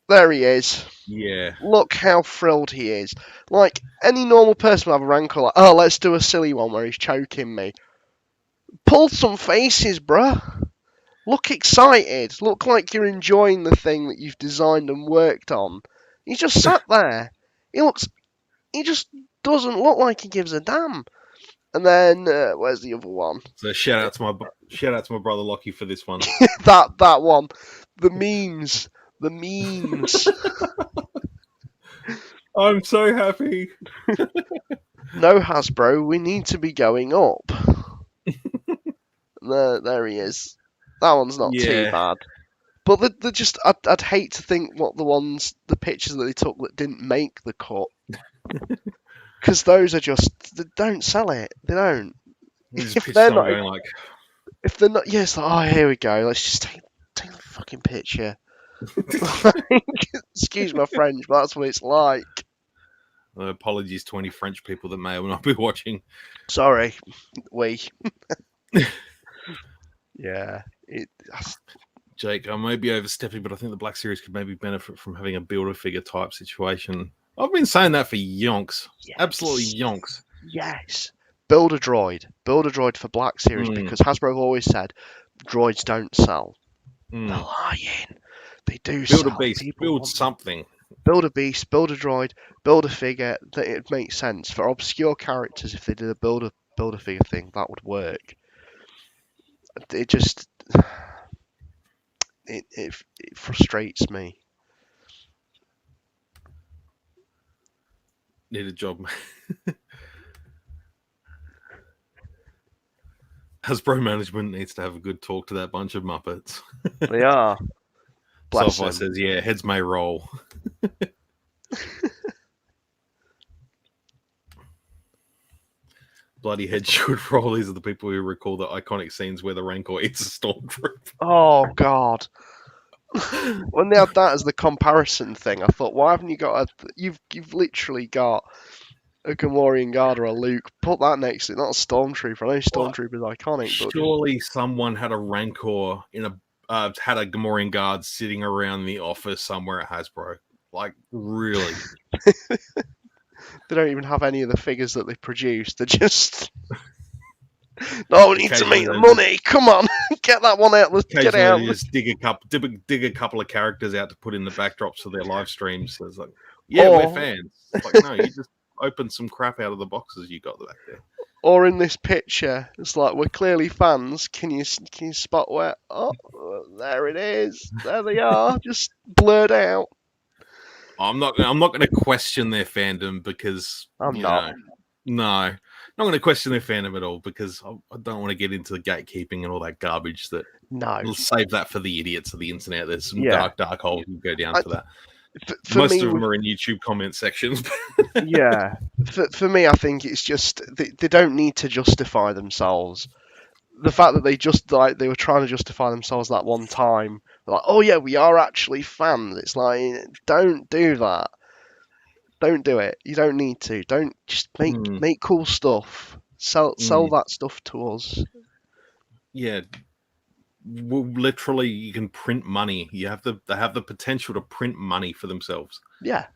There he is. Yeah. Look how thrilled he is. Like, any normal person would have a Rancor like, oh, let's do a silly one where he's choking me. Pull some faces, bruh. Look excited. Look like you're enjoying the thing that you've designed and worked on. He just sat there. He just doesn't look like he gives a damn. And then, where's the other one? So shout out to my brother Lockie for this one. that one. The memes. The memes. I'm so happy. No, Hasbro, we need to be going up. There he is. That one's not too bad. But they're just, I'd hate to think what the pictures that they took that didn't make the cut. Because those are just, they don't sell it. They don't. If they're not, yes, oh, here we go. Let's just take the fucking picture. Excuse my French, but that's what it's like. Apologies to any French people that may or may not be watching. Sorry, we. Yeah, Jake, I may be overstepping, but I think the Black Series could maybe benefit from having a Build-A-Figure type situation. I've been saying that for yonks. yes. Absolutely yonks. Yes. Build a droid for Black Series because Hasbro have always said droids don't sell. They're lying. They do Build sell. a beast. Build something. Build a beast, build a droid, build a figure. That it makes sense for obscure characters. If they did a build a figure thing, that would work. It just it frustrates me. Need a job. Hasbro management needs to have a good talk to that bunch of Muppets. They are. Sci-Fi says, yeah, heads may roll. Bloody head should roll. These are the people who recall the iconic scenes where the Rancor eats a stormtrooper. Oh, God. When they had that as the comparison thing, I thought, why haven't you got you've literally got a Gamorrean guard or a Luke. Put that next to it, not a stormtrooper. I know stormtrooper's iconic, but surely someone had a Rancor in had a Gamorrean guard sitting around the office somewhere at Hasbro. Like, really? They don't even have any of the figures that they produce. They're just no, we need to make the money. Come on, get that one out. Let's get out. Just dig a couple of characters out to put in the backdrops for their live streams. So it's like, yeah, we're fans. It's like, no, you just open some crap out of the boxes you got back there. Or in this picture, it's like we're clearly fans. Can you spot where? Oh, there it is. There they are, just blurred out. I'm not going to question their fandom because I'm not going to question their fandom at all because I don't want to get into the gatekeeping and all that garbage. That we'll save that for the idiots of the internet. There's some dark holes you go down for that. Most of them are in YouTube comment sections. Yeah, for me, I think it's just they don't need to justify themselves. The fact that they were trying to justify themselves that one time, like, oh yeah, we are actually fans. It's like, don't do that. Don't do it. You don't need to. Don't just make cool stuff. Sell that stuff to us. Yeah. Well, literally, you can print money. They have the potential to print money for themselves. Yeah.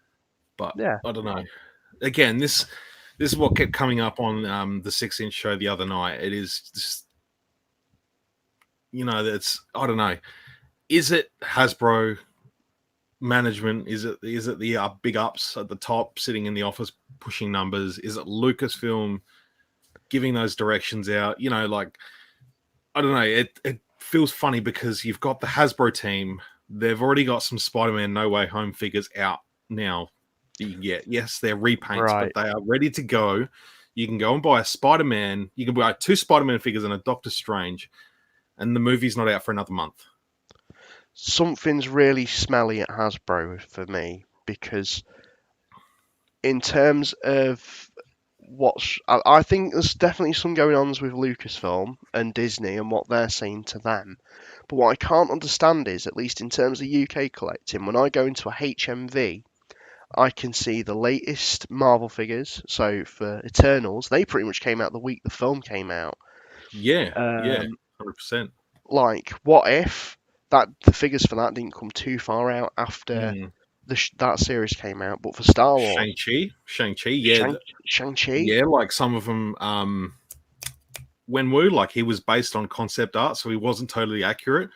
But I don't know. Again, this is what kept coming up on the 6-inch show the other night. It is just, I don't know. Is it Hasbro management? Is it the big ups at the top sitting in the office pushing numbers? Is it Lucasfilm giving those directions out? Like, I don't know. It feels funny because you've got the Hasbro team. They've already got some Spider-Man No Way Home figures out now that you can get. Yes, they're repaints, but they are ready to go. You can go and buy a Spider-Man. You can buy 2 Spider-Man figures and a Doctor Strange, and the movie's not out for another month. Something's really smelly at Hasbro for me because in terms of I think there's definitely some going on with Lucasfilm and Disney and what they're saying to them. But what I can't understand is, at least in terms of UK collecting, when I go into a HMV, I can see the latest Marvel figures. So for Eternals, they pretty much came out the week the film came out. Yeah, 100%. Like, what if the figures for that didn't come too far out after that series came out? But for Star Wars, Shang-Chi, yeah, Shang-Chi, yeah, like some of them, Wenwu, like he was based on concept art, so he wasn't totally accurate,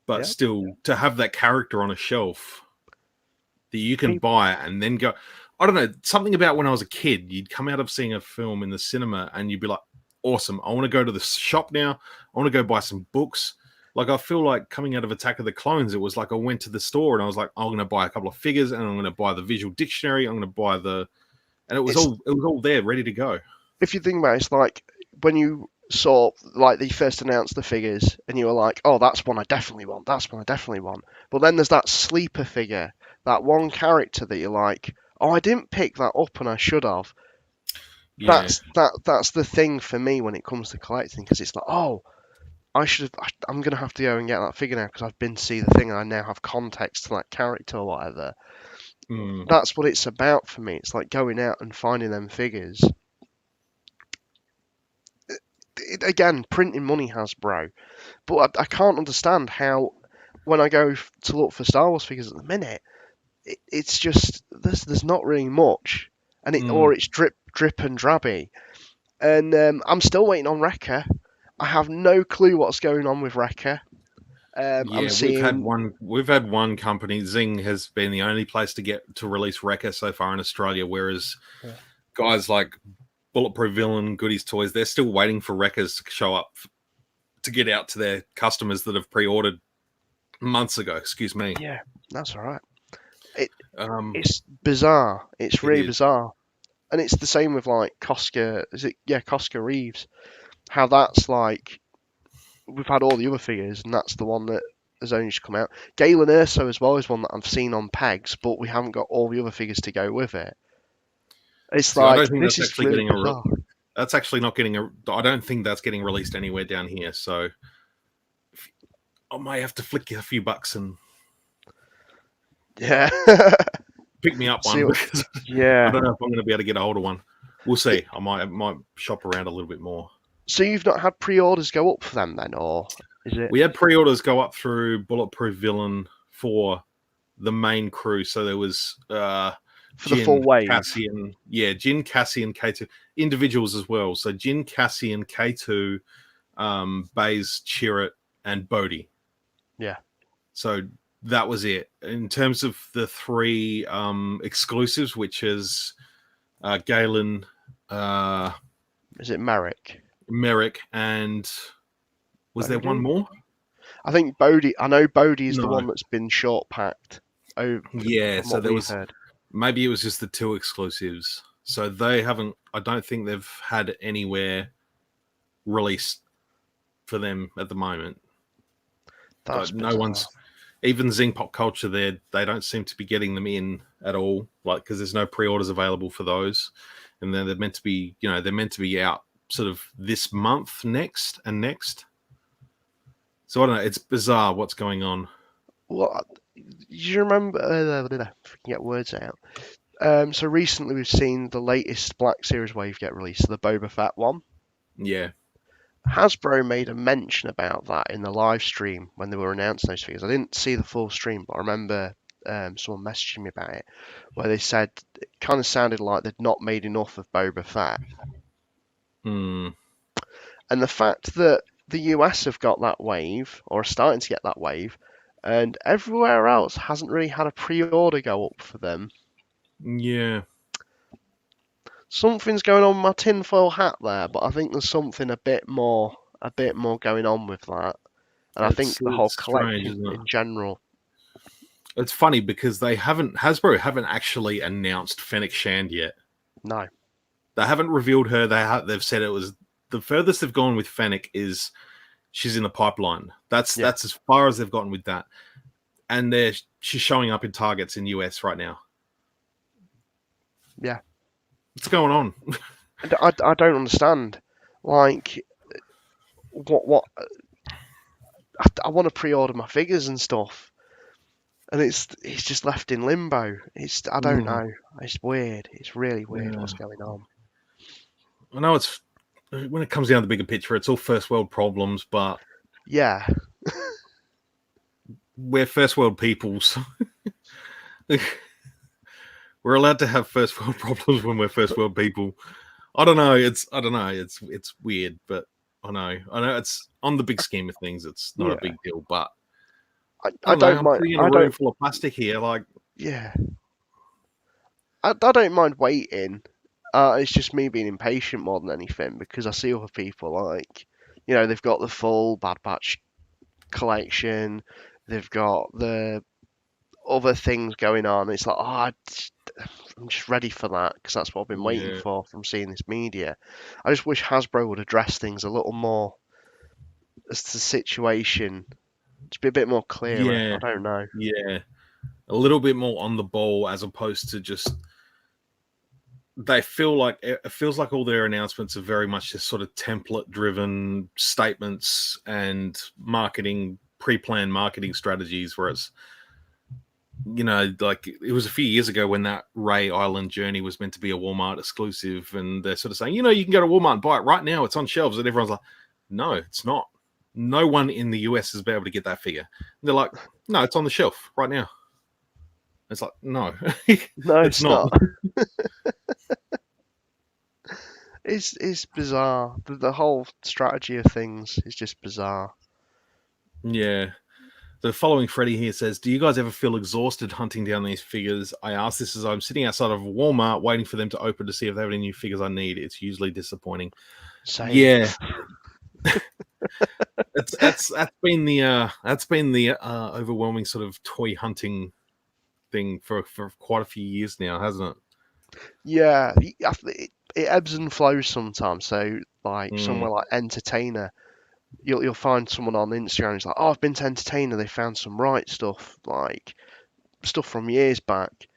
but still to have that character on a shelf that you can buy and then go. I don't know, something about when I was a kid, you'd come out of seeing a film in the cinema and you'd be like, awesome, I want to go to the shop now. I want to go buy some books. Like, I feel like coming out of Attack of the Clones, it was like I went to the store and I was like, I'm going to buy a couple of figures and I'm going to buy the visual dictionary. I'm going to buy and it was all there, ready to go. If you think about it, it's like when you saw, like, they first announced the figures and you were like, oh, that's one I definitely want. That's one I definitely want. But then there's that sleeper figure, that one character that you're like, oh, I didn't pick that up and I should have. Yeah. That's the thing for me when it comes to collecting, because it's like, oh, I'm going to have to go and get that figure now because I've been to see the thing and I now have context to that character or whatever. that's what it's about for me. It's like going out and finding them figures. Again, printing money, Hasbro, but I can't understand how when I go to look for Star Wars figures at the minute, it's just there's not really much, and or it's drip and drabby, and I'm still waiting on Wrecker. I have no clue what's going on with Wrecker. I'm seeing we've had one company. Zing has been the only place to get to release Wrecker so far in Australia, whereas guys like Bulletproof Villain, Goodies Toys, they're still waiting for Wreckers to show up to get out to their customers that have pre-ordered months ago. Excuse me. Yeah, that's all right. It's bizarre. It's really bizarre, and it's the same with like Cosca. Is it? Yeah, Cosca Reeves. How that's like. We've had all the other figures, and that's the one that has only just come out. Galen Erso as well is one that I've seen on pegs, but we haven't got all the other figures to go with it. It's like, I don't think this is actually really getting that's actually not getting I don't think that's getting released anywhere down here. So I might have to flick you a few bucks and pick me up one. I don't know if I'm going to be able to get a hold of one. We'll see. I might shop around a little bit more. So you've not had pre-orders go up for them then, or is it? We had pre-orders go up through Bulletproof Villain for the main crew. So there was for the full wave. Cassian, Jin, Cassian, K2 individuals as well. So Jin, Cassian, K2, Baze, Chirrut, and Bodhi. Yeah. So that was it. In terms of the three exclusives, which is Galen, is it Merrick, and was there one more? I think Bodhi. I know Bodhi is the one that's been short packed. So there was maybe it was just the two exclusives. So they haven't. I don't think they've had anywhere released for them at the moment. That's no one's. Even Zing Pop Culture, they don't seem to be getting them in at all. Like because there's no pre-orders available for those, and then they're meant to be. They're meant to be out sort of this month, next. So I don't know. It's bizarre what's going on. Well, you remember? I get words out. So recently we've seen the latest Black Series wave get released, the Boba Fett one. Yeah. Hasbro made a mention about that in the live stream when they were announcing those figures. I didn't see the full stream, but I remember someone messaging me about it, where they said it kind of sounded like they'd not made enough of Boba Fett. And the fact that the US have got that wave, or are starting to get that wave, and everywhere else hasn't really had a pre-order go up for them. Yeah. Something's going on with my tinfoil hat there, but I think there's something a bit more going on with that. And I think the whole collection in general. It's funny because Hasbro haven't actually announced Fennec Shand yet. No. They haven't revealed her. They've said it was the furthest they've gone with Fennec is she's in the pipeline. That's as far as they've gotten with that. And she's showing up in Targets in US right now. Yeah. What's going on? I don't understand. Like, what? I want to pre-order my figures and stuff, and it's just left in limbo. I don't know. It's weird. It's really weird what's going on. I know it's when it comes down to the bigger picture, it's all first world problems, but yeah, we're first world people, so we're allowed to have first world problems when we're first world people. I don't know. It's weird, but I know it's on the big scheme of things, it's not a big deal. But I don't mind. I'm in a room full of plastic here, like I don't mind waiting. It's just me being impatient more than anything, because I see other people like, they've got the full Bad Batch collection, they've got the other things going on. It's like, I'm just ready for that, because that's what I've been waiting for from seeing this media. I just wish Hasbro would address things a little more as to the situation, to be a bit more clear. I don't know. Yeah, a little bit more on the ball, as opposed to just. It feels like all their announcements are very much just sort of template-driven statements and pre-planned marketing strategies, where it's you know, like it was a few years ago when that Ray Island journey was meant to be a Walmart exclusive, and they're sort of saying, you know, you can go to Walmart and buy it right now. It's on shelves, and everyone's like, no, it's not. No one in the US has been able to get that figure. And they're like, no, it's on the shelf right now. It's like, no, No, it's not. It's bizarre. The whole strategy of things is just bizarre. Yeah. The following Freddie here says, do you guys ever feel exhausted hunting down these figures? I ask this as I'm sitting outside of Walmart waiting for them to open to see if they have any new figures I need. It's usually disappointing. Same. Yeah. that's been the overwhelming sort of toy hunting thing for quite a few years now, hasn't it? Yeah, it ebbs and flows sometimes. So like somewhere like Entertainer, you'll find someone on Instagram who's like, oh, I've been to Entertainer, they found some right stuff, like stuff from years back.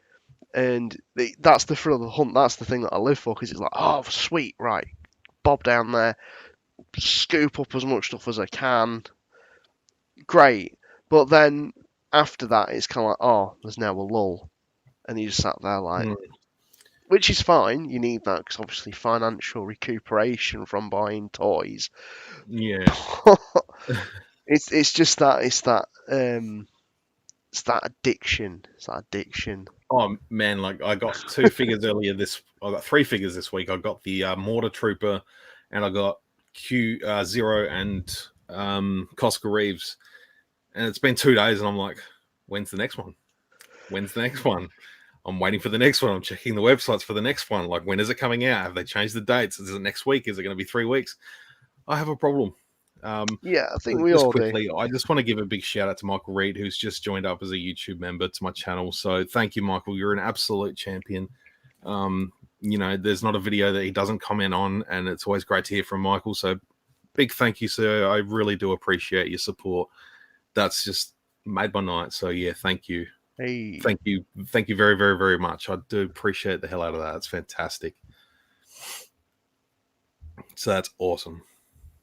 And that's the thrill of the hunt. That's the thing that I live for, because it's like, oh, sweet, right, bob down there, scoop up as much stuff as I can. Great. But then after that, it's kind of like, oh, there's now a lull. And you just sat there like, which is fine. You need that because obviously financial recuperation from buying toys. Yeah. it's just that it's that addiction. It's that addiction. Oh man, like I got 2 figures earlier I got 3 figures this week. I got the Mortar Trooper, and I got Q Zero and Cosca Reeves. And it's been 2 days, and I'm like, when's the next one? When's the next one? I'm waiting for the next one. I'm checking the websites for the next one. Like, when is it coming out? Have they changed the dates? Is it next week? Is it going to be 3 weeks? I have a problem. Yeah, I think we just all quickly, do. I just want to give a big shout out to Michael Reed, who's just joined up as a YouTube member to my channel. So thank you, Michael. You're an absolute champion. You know, there's not a video that he doesn't comment on, and it's always great to hear from Michael. So big thank you, sir. I really do appreciate your support. That's just made my night. So yeah, thank you. Hey. Thank you very, very, very much. I do appreciate the hell out of that. It's fantastic. So that's awesome.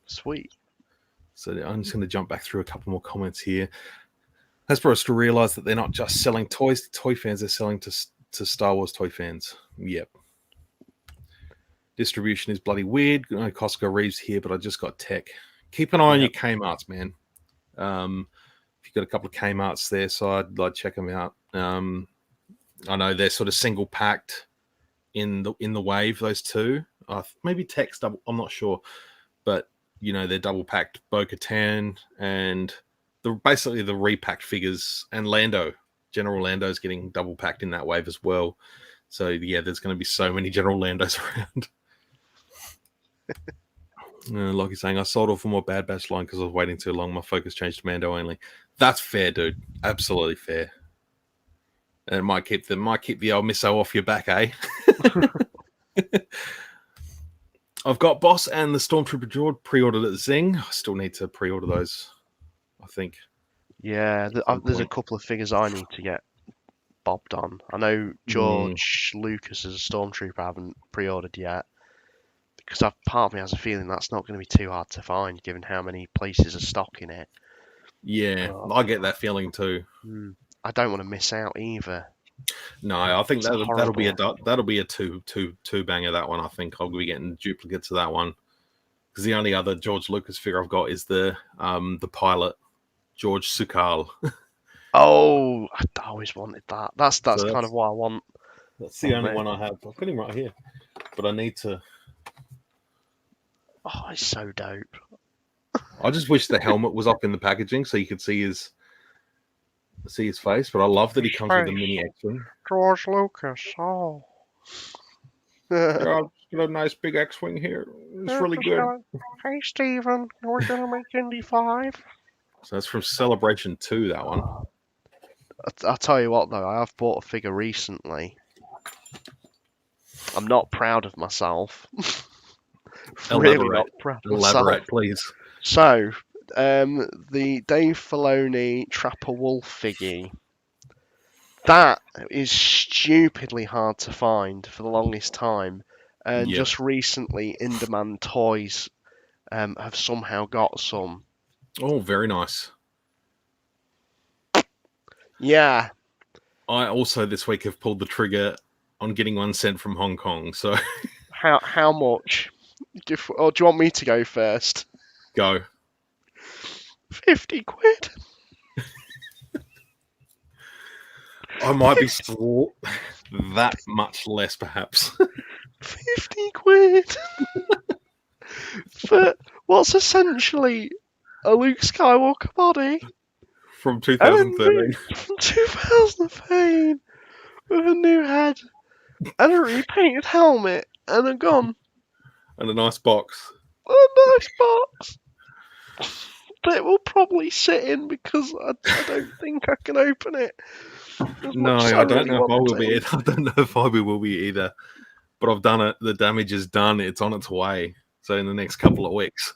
Sweet. So I'm just going to jump back through a couple more comments here. Hasbro has to realize that they're not just selling toys to toy fans, they're selling to Star Wars toy fans. Yep. Distribution is bloody weird. No Costco Reeves here, but I just got tech. Keep an eye on your Kmarts, man. If you've got a couple of Kmarts there, so I'd check them out. I know they're sort of single packed in the wave, those two. Maybe Tech's double, I'm not sure. But you know, they're double packed Bo-Katan and basically the repacked figures, and General Lando's getting double packed in that wave as well. So yeah, there's going to be so many General Landos around. Like he's saying, I sold off for more Bad Batch line because I was waiting too long. My focus changed to Mando only. That's fair, dude. Absolutely fair. And it might keep the old misso off your back, eh? I've got Boss and the Stormtrooper George pre-ordered at Zing. I still need to pre-order those, I think. Yeah, there's a couple of figures I need to get bobbed on. I know George Lucas as a Stormtrooper I haven't pre-ordered yet, because part of me has a feeling that's not going to be too hard to find, given how many places are stocking it. Yeah, I get that feeling too. I don't want to miss out either. No, I think that'll be a two banger. That one, I think I'll be getting duplicates of that one, because the only other George Lucas figure I've got is the pilot, George Sukal. Oh, I always wanted that. That's kind of what I want. That's the only one I have. I've got him right here, but I need to. Oh, it's so dope. I just wish the helmet was up in the packaging so you could see his face. But I love that he comes with a mini X-wing. George Lucas. Oh. Yeah, I've got a nice big X-wing here. It's really good. Hey, Steven, we're gonna make Indy 5. So that's from Celebration 2, that one. I'll tell you what, though, I have bought a figure recently. I'm not proud of myself. Really not proud of myself. Elaborate, please. So, the Dave Filoni Trapper Wolf figure, that is stupidly hard to find for the longest time. And just recently, In Demand Toys have somehow got some. Oh, very nice. Yeah. I also this week have pulled the trigger on getting one sent from Hong Kong. So How much? Or do you want me to go first? go. 50 quid. I might be that much less, perhaps. 50 quid. For what's essentially a Luke Skywalker body. From 2013. From 2013. With a new head. And a repainted helmet. And a gun. And a nice box. And a nice box. That it will probably sit in because I don't think I can open it. No, I don't know if I will be either. I don't know if I will be either. But I've done it. The damage is done. It's on its way. So in the next couple of weeks,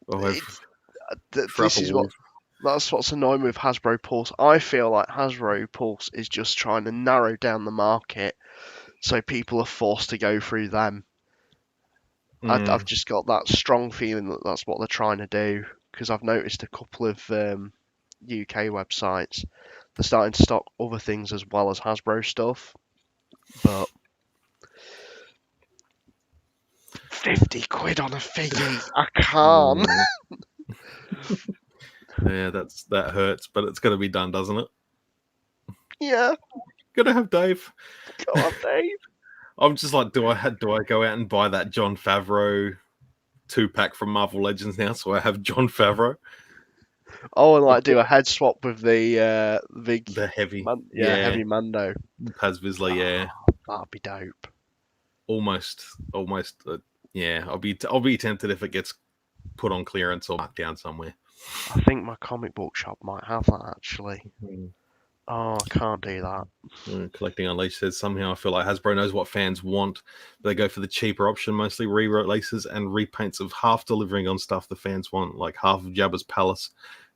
that's what's annoying with Hasbro Pulse. I feel like Hasbro Pulse is just trying to narrow down the market, so people are forced to go through them. I've just got that strong feeling that that's what they're trying to do, because I've noticed a couple of UK websites, they're starting to stock other things as well as Hasbro stuff, but 50 quid on a figgy, I can't. Yeah, that hurts, but it's going to be done, doesn't it? Yeah. Gotta have Dave. Go on, Dave. I'm just like, do I go out and buy that Jon Favreau 2-pack from Marvel Legends now, so I have Jon Favreau? Oh, and like do a head swap with the heavy, heavy Mando. Paz Vizsla, yeah. That'd be dope. Almost. Yeah, I'll be tempted if it gets put on clearance or marked down somewhere. I think my comic book shop might have that actually. Oh, I can't do that. Collecting Unleashed says, somehow I feel like Hasbro knows what fans want. They go for the cheaper option, mostly re-releases and repaints of half delivering on stuff the fans want, like half of Jabba's palace.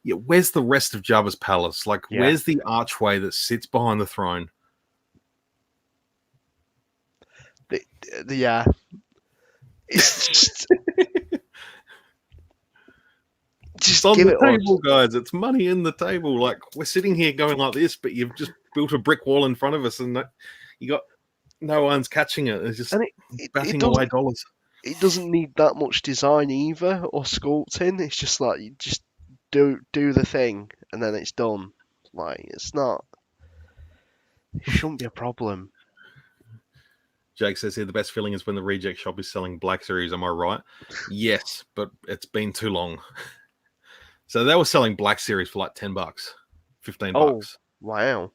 Yeah, where's the rest of Jabba's palace? Like, where's the archway that sits behind the throne? Yeah. It's just... Just on the table, guys. It's money in the table. Like, we're sitting here going like this, but you've just built a brick wall in front of us, and you got no one's catching it. It's just batting away dollars. It doesn't need that much design either or sculpting. It's just like you just do the thing and then it's done. Like it's not. It shouldn't be a problem. Jake says here the best feeling is when the reject shop is selling Black Series. Am I right? Yes, but it's been too long. So they were selling Black Series for like $10, $15. Oh, wow.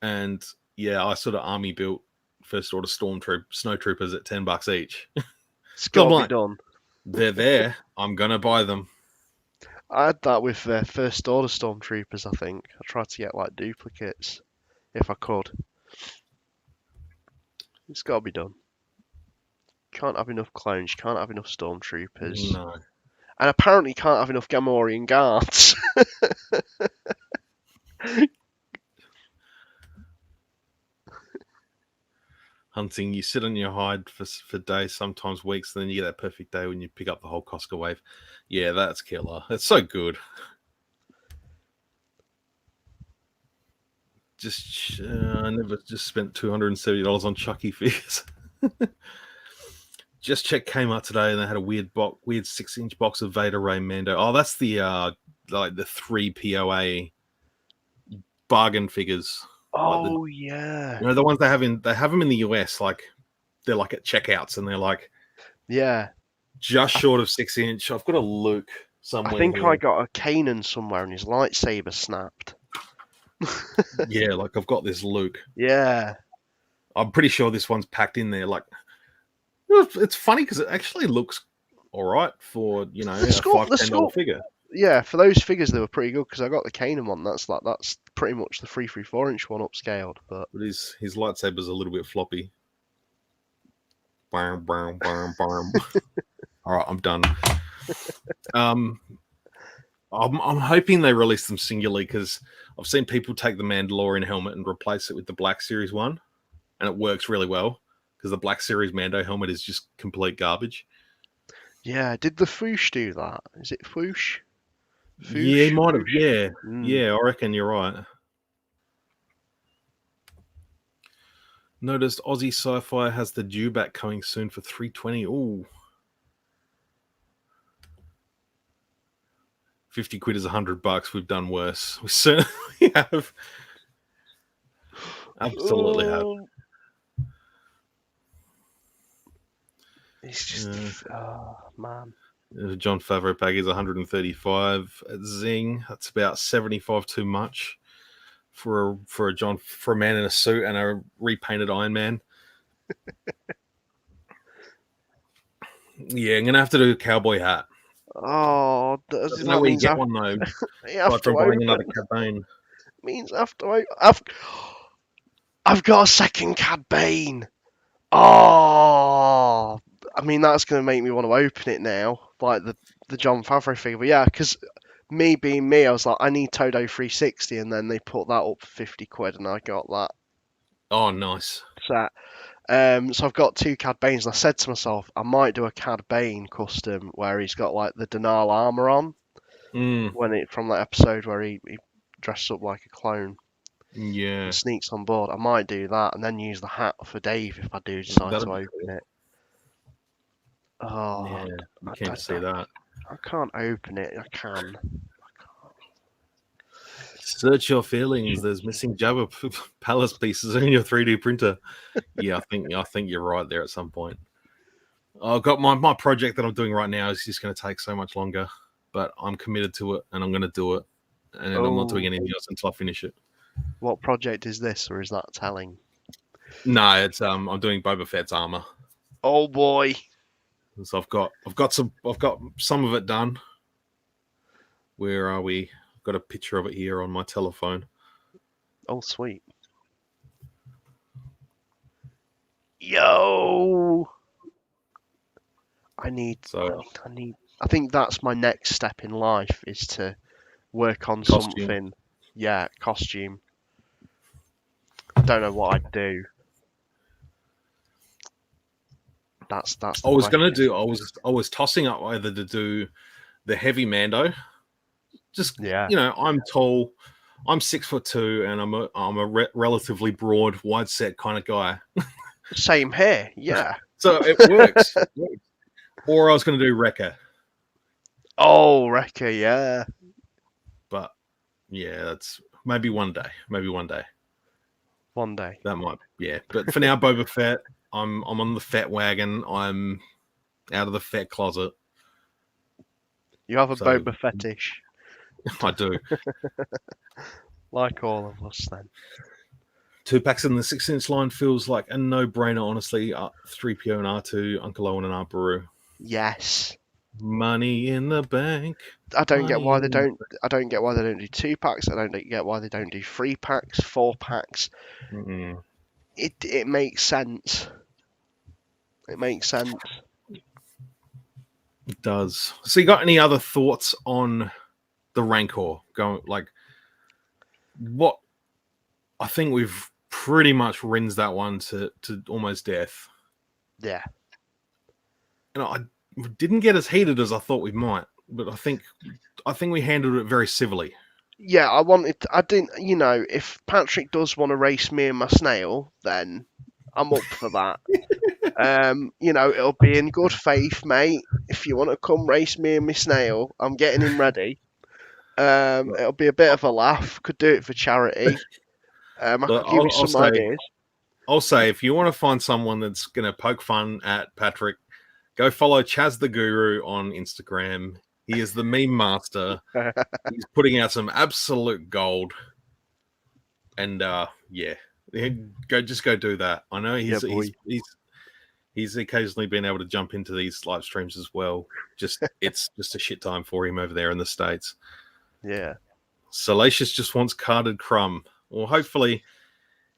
And yeah, I sort of army built first order snowtroopers at $10 each. It's got to be done. They're there. I'm going to buy them. I had that with first order stormtroopers, I think. I tried to get like duplicates if I could. It's got to be done. Can't have enough clones. You can't have enough stormtroopers. No. And apparently can't have enough Gamorrean guards. Hunting, you sit on your hide for days, sometimes weeks, and then you get that perfect day when you pick up the whole Costco wave. Yeah, that's killer. It's so good. I never just spent $270 on Chucky figures. Just checked Kmart today, and they had a weird 6-inch box of Vader, Ray, Mando. Oh, that's the like the 3 POA bargain figures. Oh, like yeah. You know the ones they have them in the US, like they're like at checkouts, and they're like just short of 6-inch. I've got a Luke somewhere. I think I got a Kanan somewhere, and his lightsaber snapped. Yeah, like I've got this Luke. Yeah, I'm pretty sure this one's packed in there. Like, it's funny because it actually looks all right for a $5-10 figure. Yeah, for those figures they were pretty good because I got the Kanan one. That's pretty much the 3/4-inch one upscaled. But his lightsaber's a little bit floppy. All right, I'm done. I'm hoping they release them singularly because I've seen people take the Mandalorian helmet and replace it with the Black Series one, and it works really well because the Black Series Mando helmet is just complete garbage. Yeah, did the Foosh do that? Is it Foosh? Yeah, he might have. Yeah, yeah, I reckon you're right. Noticed Aussie Sci-Fi has the dewback coming soon for 320. Ooh. 50 quid is $100. We've done worse. We certainly have. Absolutely have. It's just, oh man. John Favreau pack is 135 at Zing. That's about 75 too much for a man in a suit and a repainted Iron Man. Yeah, I'm gonna have to do a cowboy hat. Oh, Doesn't know where you get one though. Aside from buying another Cad Bane. Means I've got a second Cad Bane. Oh, I mean that's gonna make me want to open it now, like the John Favreau figure. But yeah, because me being me, I was like, I need Todo 360, and then they put that up for 50 quid, and I got that Oh, nice. set. So I've got two Cad Banes, and I said to myself, I might do a Cad Bane custom where he's got like the Denal armor on from that episode where he dresses up like a clone. Yeah. And sneaks on board. I might do that and then use the hat for Dave if I do decide to open it. Oh, yeah, I can't see that. I can't open it. I can. Search your feelings. There's missing Jabba Palace pieces in your 3D printer. Yeah, I think you're right there at some point. I've got my project that I'm doing right now is just going to take so much longer, but I'm committed to it and I'm going to do it. And I'm not doing anything else until I finish it. What project is this, or is that telling? No, it's I'm doing Boba Fett's armor. Oh boy! So I've got some of it done. Where are we? I've got a picture of it here on my telephone. Oh sweet! Yo! I think that's my next step in life is to work on something. Yeah, costume. Don't know what I'd do. That's. I was tossing up either to do the heavy Mando. Just I'm tall, I'm 6'2", and I'm a relatively broad, wide set kind of guy. Same here, yeah. So it works. Or I was going to do Wrecker. Oh, Wrecker, yeah. But yeah, that's maybe one day. One day. That might, yeah. But for now, Boba Fett. I'm on the Fett wagon. I'm out of the Fett closet. You have a Boba fetish. I do. Like all of us, then. 2 packs in the 6-inch line feels like a no-brainer, honestly. 3PO and R2, Uncle Owen and Aunt Beru. Yes. Money in the bank. I don't get why they don't do 2 packs. I don't get why they don't do 3 packs, 4 packs. Mm-mm. It makes sense. It makes sense. It does. So you got any other thoughts on the Rancor? What? I think we've pretty much rinsed that one to almost death. Yeah. And I didn't get as heated as I thought we might, but I think we handled it very civilly. Yeah, I didn't, if Patrick does want to race me and my snail, then I'm up for that. It'll be in good faith, mate. If you want to come race me and my snail, I'm getting him ready. It'll be a bit of a laugh. Could do it for charity. I could give you some ideas. I'll say, if you want to find someone that's going to poke fun at Patrick, go follow Chaz the Guru on Instagram. He is the meme master. He's putting out some absolute gold. And go do that. I know he's occasionally been able to jump into these live streams as well. It's just a shit time for him over there in the States. Yeah. Salacious just wants carded crumb. Well, hopefully,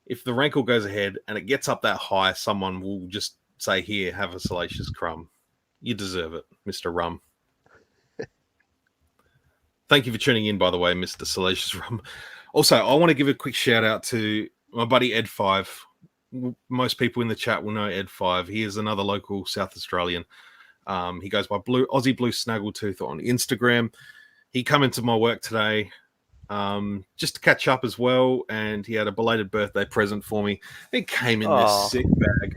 if the Rancor goes ahead and it gets up that high, someone will just say, "Here, have a Salacious crumb. You deserve it, Mr. Rum." Thank you for tuning in, by the way, Mr. Salacious Rum. Also, I want to give a quick shout out to my buddy Ed5. Most people in the chat will know Ed5. He is another local South Australian. He goes by Aussie Blue Snaggletooth on Instagram. He come into my work today just to catch up as well. And he had a belated birthday present for me. It came in this Oh. sick bag.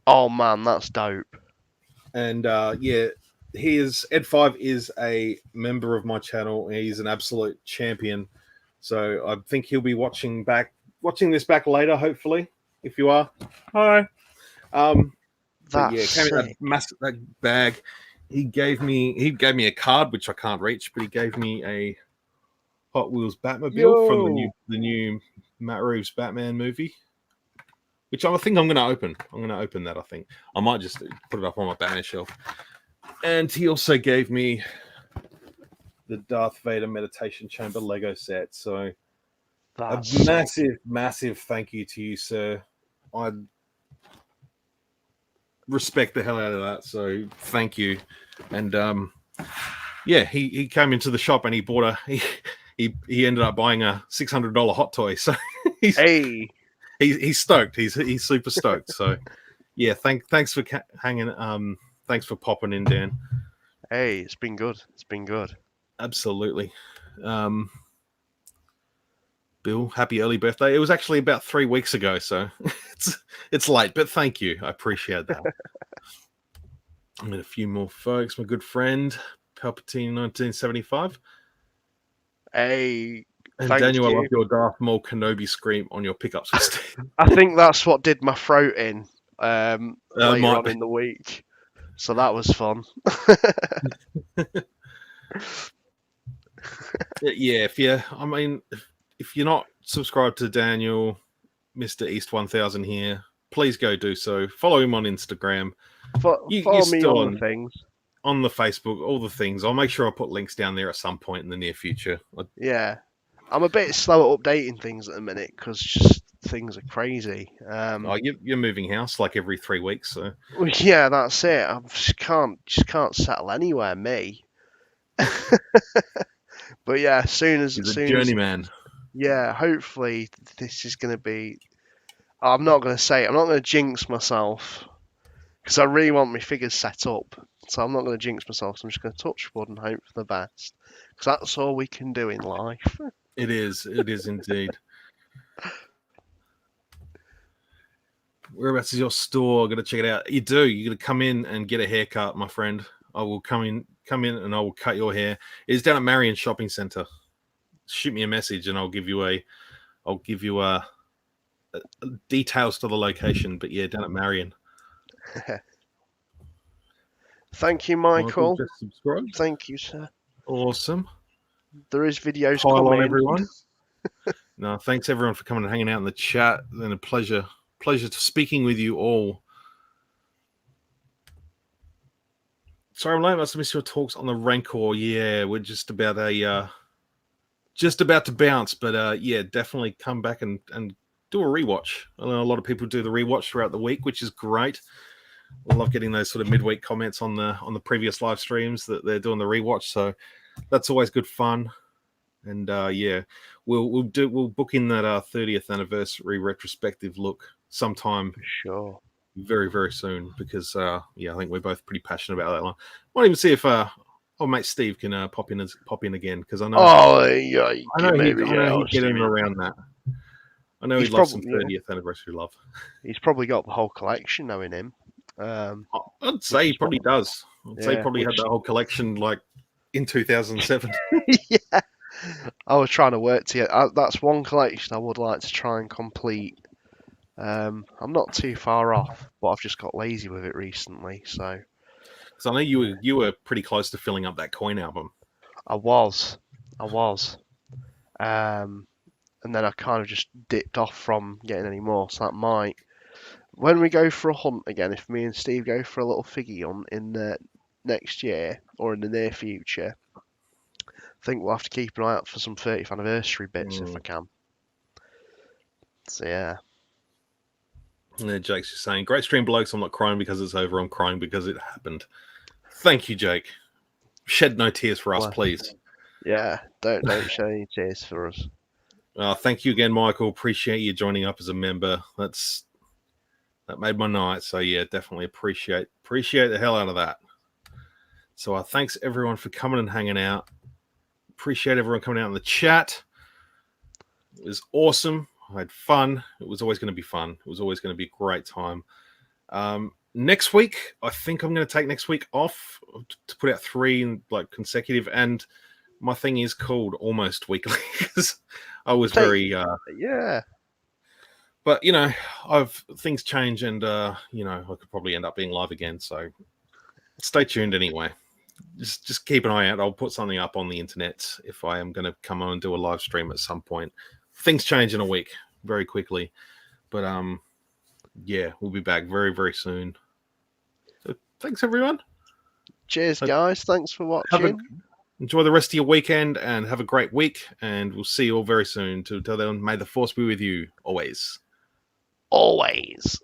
Oh man, that's dope. And yeah, Ed5 is a member of my channel. He's an absolute champion. So I think he'll be watching this back later, hopefully. If you are, hi. But yeah, it came in that massive bag. He gave me a card which I can't reach, but he gave me a Hot Wheels Batmobile from the new Matt Reeves Batman movie, which I think I'm going to open. I'm going to open that. I think I might just put it up on my Batman shelf. And he also gave me the Darth Vader Meditation Chamber Lego set. So That's a massive, massive thank you to you, sir. I respect the hell out of that. So thank you. And yeah, he came into the shop and he bought he ended up buying a $600 hot toy. So he's stoked. He's super stoked. So yeah, thanks for hanging. Thanks for popping in, Dan. Hey, it's been good. It's been good. Absolutely. Bill, happy early birthday. It was actually about 3 weeks ago, so it's late, but thank you. I appreciate that. I met a few more folks. My good friend, Palpatine 1975. Hey, and thank Daniel, you. I love your Darth Maul Kenobi scream on your pickup system. I think that's what did my throat in later on in the week. So that was fun. Yeah, if you're not subscribed to Daniel, Mr. East 1000 here, please go do so. Follow him on Instagram. Follow me on the things. On the Facebook, all the things. I'll make sure I put links down there at some point in the near future. Yeah. I'm a bit slow at updating things at the minute because just things are crazy. You're moving house like every 3 weeks, so. Yeah, that's it. I just can't settle anywhere, me. But yeah, as soon as journeyman. Yeah, hopefully this is going to be. I'm not going to say it. I'm not going to jinx myself because I really want my figures set up. So I'm not going to jinx myself. So I'm just going to touch wood and hope for the best because that's all we can do in life. It is indeed. Whereabouts is your store? Got to check it out. You do. You got to come in and get a haircut, my friend. I will come in and I will cut your hair. It's down at Marion Shopping Centre. Shoot me a message and I'll give you details to the location. But yeah, down at Marion. Thank you, Michael. Just subscribe. Thank you, sir. Awesome. There is videos coming. On, everyone. No, thanks everyone for coming and hanging out in the chat. It's been a pleasure speaking with you all. Sorry, I'm late. I must have missed your talks on the Rancor. Yeah, we're just about to bounce, but yeah, definitely come back and do a rewatch. I know a lot of people do the rewatch throughout the week, which is great. I love getting those sort of midweek comments on the previous live streams that they're doing the rewatch. So that's always good fun. And yeah, we'll book in that 30th anniversary retrospective look sometime. For sure. Very, very soon because yeah, I think we're both pretty passionate about that one. Might even see if mate Steve can pop in again because I know. Oh yeah, I know he'd get in around that. I know he'd love some 30th anniversary love. He's probably got the whole collection knowing him. I'd say he probably does. I'd say he probably had that whole collection like in 2007. Yeah. I was trying to work to get. That's one collection I would like to try and complete. I'm not too far off, but I've just got lazy with it recently. So I know you were pretty close to filling up that coin album. I was. And then I kind of just dipped off from getting any more. So that might, when we go for a hunt again, if me and Steve go for a little figgy hunt in the next year or in the near future, I think we'll have to keep an eye out for some 30th anniversary bits if I can. So yeah. And Jake's just saying, great stream, blokes. I'm not crying because it's over. I'm crying because it happened. Thank you, Jake. Shed no tears for us, please. Yeah, don't shed any tears for us. Thank you again, Michael. Appreciate you joining up as a member. That made my night. So yeah, definitely appreciate the hell out of that. So thanks everyone for coming and hanging out. Appreciate everyone coming out in the chat. It was awesome. I had fun. It was always going to be fun. It was always going to be a great time. Next week, I think I'm going to take next week off to put out 3 in, like, consecutive. And my thing is called Almost Weekly because I was very yeah. But things change, and I could probably end up being live again. So stay tuned anyway. Just keep an eye out. I'll put something up on the internet if I am going to come on and do a live stream at some point. Things change in a week very quickly, but yeah, we'll be back very, very soon. So thanks, everyone. Cheers, guys. Thanks for watching. Enjoy the rest of your weekend and have a great week. And we'll see you all very soon. Till then, may the force be with you always. Always.